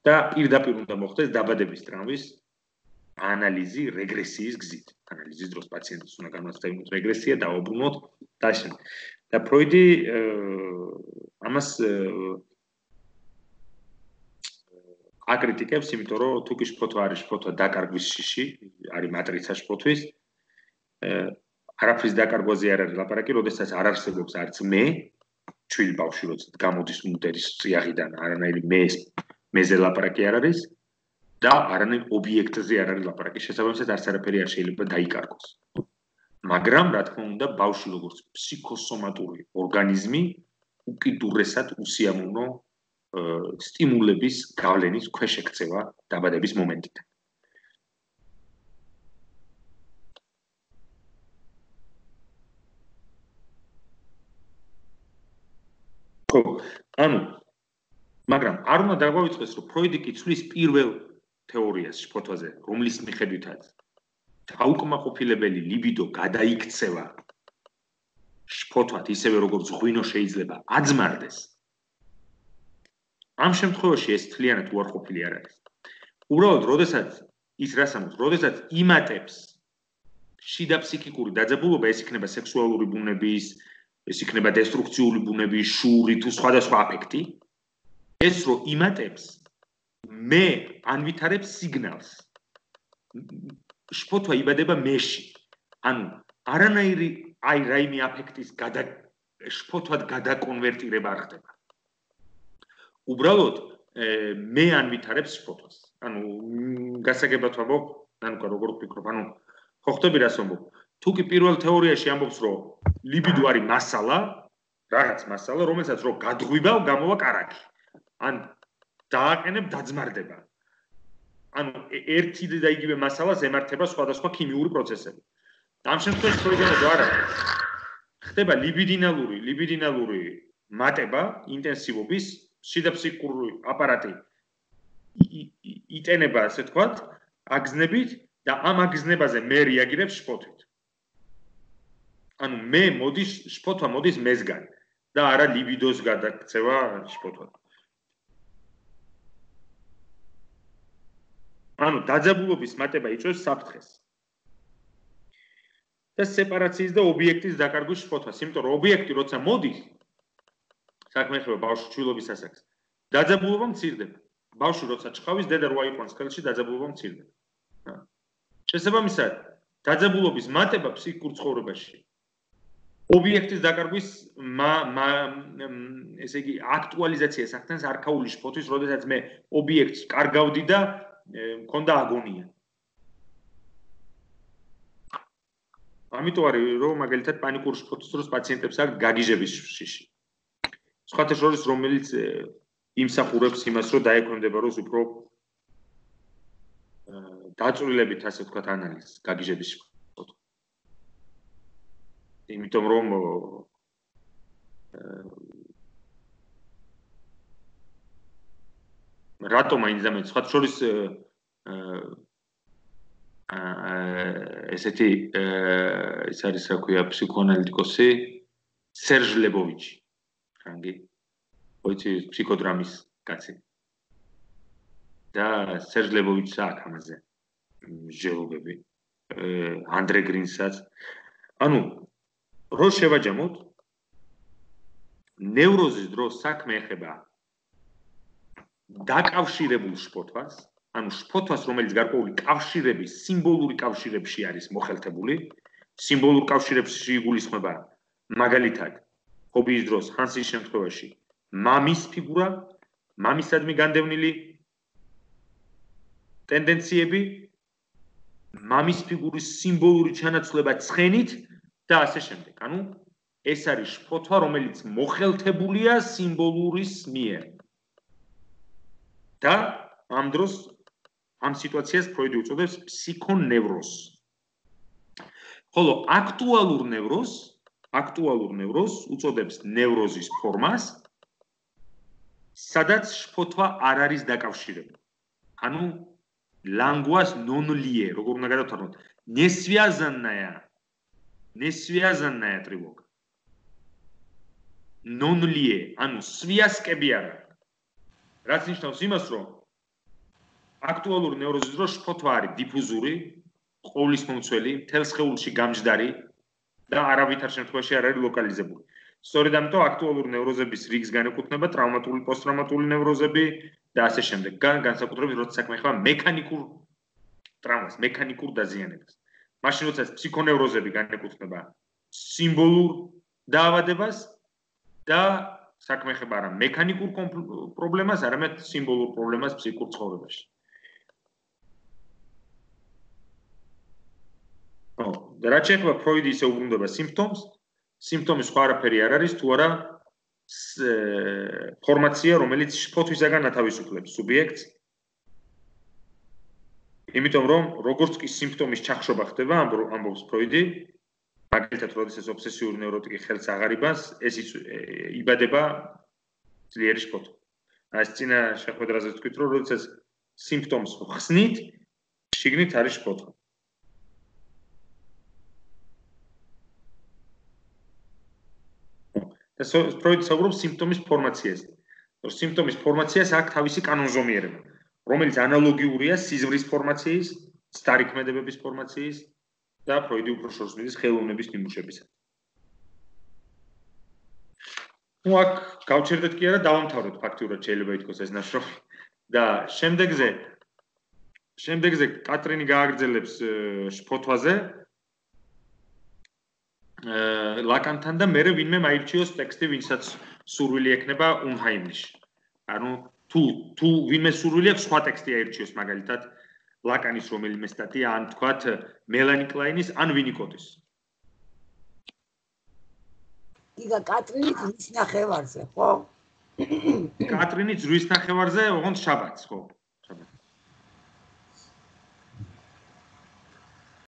S1: და პირდაპირ უნდა მოხდეს დაბადების ტრავმის ანალიზი რეგრესიის გზით. ანალიზის დროს პაციენტს უნდა განვაცდევინოთ რეგრესია, დაუბრუნოთ და ასე. და ფროიდი ამას აკრიტიკებს, იმიტომ რომ თუ კი შფოთვა არის შფოთვა დაკარგვის შიში, არის მატრიცა შფოთვის, არაფრის დაკარგვაზე არ არის ლაპარაკი, როდესაც არ არსებობს არც მე, ჩვილი ბავშვი როცა გამოდის მუნდერის წიაღიდან, არანაირი მეზე ლაპარაკი არ არის და არანაირ ობიექტზე არ არის ლაპარაკი. შესაბამისად არც არაფერი არ შეიძლება დაიკარგოს. მაგრამ, რა თქმა უნდა, ბავშვი როგორც ფსიქოსომატური ორგანიზმი უკიდურესად უსიამოვნო სტიმულების გავლენის ქვეშ ექცევა დაბადების მომენტიდან. ხო, ანუ მაგრამ არ უნდა დაგვავიწყდეს, რომ ფროიდი კი ცვლის პირველ თეორიას შფოთვაზე, რომლის მიხედვითაც დაუკმაყოფილებელი ლიბიდო გადაიქცევა შფოთვად, ისევე როგორც ღვინო შეიძლება აძმარდეს. ამ შემთხვევაში ეს თლიანად უარყოფილი არ არის. უბრალოდ, როდესაც ის რას ამბობს, როდესაც იმატებს შიდა ფსიქიკური დაძაბულობა, ეს იქნება სექსუალური ბუნების, ეს იქნება დესტრუქციული ბუნების, შური თუ სხვადასხვა აფექტი, ეს რო იმატებს, მე ანვითარებს სიგნალს. შფოთვა იბადება მეში. ანუ არანაირი რაიმე აფექტის შფოთვად გადაკონვერტირება არ ხდება. უბრალოდ მე ან ვითარებს შფოთვას. ანუ გასაგებად ვამბობ, ანუ როგორ ვფიქრობ, ანუ ხო ხტები რას ვამბობ? თუ კი პირველ თეორიაში ამბობს, რომ ლიბიდო არის მასალა, რაღაც მასალა, რომელსაც რო გადღვივა, გამოვა კარაკი. ან დააყენებ დაძმარდება. ანუ ერთი და იგივე მასალას ემართება სხვადასხვა ქიმიური პროცესები. ამ შემთხვევაში პრობლემა არა. ხდება ლიბიდინალური მატება ინტენსივობის, შიდა ფსიქიკური აპარატი იტენება, ასე თქვათ, აგზნებით და ამ აგზნებაზე მე რეაგირებს შფოთვით. ანუ შფოთვა მოდის მესგან და არა ლიბიდოს გადაქცევა შფოთვა. ანუ დაძაბულობის მატება იწვევს საფრთხეს. და სეპარაციის და ობიექტის დაკარგვის შფოთვას, იმიტომ რომ ობიექტი როცა მოდის, საქმე ხდება ბავშვის ჩვილობის ასაკს. დაძაბულობა მცირდება. ბავშვი როცა ჩხავის, დედა რო აიყვანს ხელში, დაძაბულობა მცირდება. შესაბამისად, დაძაბულობის მატება ფსიქიკურ ცხოვრებაში ობიექტის დაკარგვის ესე იგი აქტუალიზაციას ახდენს არქაული შფოთვის, როდესაც მე ობიექტს კარგავდი და მქონდა აგონია. ამიტომ არის რომ მაგალითად პანიკური შფოთვის დროს პაციენტებს აქვს გაგიჟების შიში. სხვათა შორის რომელიც იმსახურებს იმას რომ დაექვემდებაროს უფრო დაწვრილებით ასე ვთქვათ ანალიზს გაგიჟების შფოთვა. იმიტომ რომ რატომ აინც დამეც სხვათა შორის ესეთი ის არის რა ქვია ფსიქოანალიტიკოსი სერჟ ლებოვიჩი ფრანგი ოიცი ფსიქოდრამის კაცი და სერჟ ლებოვიჩს აქვს ამაზე ჟელობები ანდრე გრინსაც ანუ რო შევაჯამოთ ნევროზის დროს საქმე ეხება დაკავშირებულ შფოთვას ანუ შფოთვას რომელიც გარკვეული კავშირების სიმბოლური კავშირებში არის მოხელთებული სიმბოლურ კავშირებში იგულისხმება მაგალითად ჰობიის დროს ჰანსის შემთხვევაში მამის ფიგურა მამისადმი განდევნილი ტენდენციები მამის ფიგურის სიმბოლური ჩანაცვლება ცხენით და ასე შემდეგ ანუ ეს არის შფოთვა რომელიც მოხელთებულია სიმბოლურის მიერ და ამ დროს ამ სიტუაციას ფროიდი უწოდებს ფსიქონევროზს. ხოლო აქტუალურ ნევროზს უწოდებს ნევროზის ფორმას, სადაც შფოთვა არ არის დაკავშირებული. ანუ ლანგუას non lie, როგორ უნდა გადავთვალოთ, nesviazanная тревога. non lie, ანუ სვიასკები არა. რაც ნიშნავს იმას, რომ აქტუალურ ნევროზის დროს შფოთვა არის დიფუზური, ყოვლისმომცველი, მთელ სხეულში გამჯდარი და არავითარ შემთხვევაში არ არის ლოკალიზებული. სწორედ ამიტომ აქტუალურ ნევროზების რიგს განეკუთვნება ტრავმატული, პოსტტრაუმატული ნევროზები და ასე შემდეგ. განსაკუთრებით როცა საქმე ხდება მექანიკურ ტრავმას, მექანიკურ დაზიანებას. მაშინ როდესაც ფსიქონევროზები განეკუთვნება სიმბოლურ დაავადებას და საქმე ხდება არა მექანიკურ პრობლემას, არამედ სიმბოლურ პრობლემას ფსიქიკურ ცხოვრებაში. და რაც შეეხება ფროიდი ისე უბრუნდება სიმპტომს, სიმპტომი სხვა არაფერი არ არის, თუ არა ფორმაცია, რომელიც შფოთვისაგან ათავისუფლებს სუბიექტს. იმიტომ რომ როგორც კი სიმპტომის ჩახშობა ხდება, ამბობს ფროიდი, მაგალითად, როდესაც ობსესიური ნევროტიკი ხელს აღარ იბანს, ეს იბადება ძლიერი შფოთვა. ეს წინა შეხვედრაზე ვთქვით, რომ როდესაც სიმპტომს ხსნით, შიგნით არის შფოთვა. და ფროიდი საუბრობს სიმპტომის ფორმაციაზე. სიმპტომის ფორმაციას აქვს თავისი კანონზომიერება, რომელიც ანალოგიურია სიზმრის ფორმაციის, სტარიქმედებების ფორმაციის და ფროიდი უფრო შორს მიდის ხელოვნების ნიმუშებისა. ნუ აქ გავჩერდეთ კი არა, დავამთავრეთ ფაქტიურად შეიძლება ითქვას ეს ნაშრომი და შემდეგზე შემდეგზე კატრინი გააგრძელებს შფოთვაზე ლაკანთან და მერე ვინმე მაირჩიოს ტექსტი, ვინცაც სურვილი ექნება უნჰაიმში. ანუ თუ ვინმე სურვილი აქვს სხვა ტექსტი აირჩიოს, მაგალითად ლაკანის რომელიმე სტატია, ან თქვათ მელანი კლაინის, ან ვინიკოტის.
S4: იგა კატრინი ზღვის ნახევარზე, ხო?
S1: კატრინი ზღვის ნახევარზე, ოღონდ შაბათს, ხო?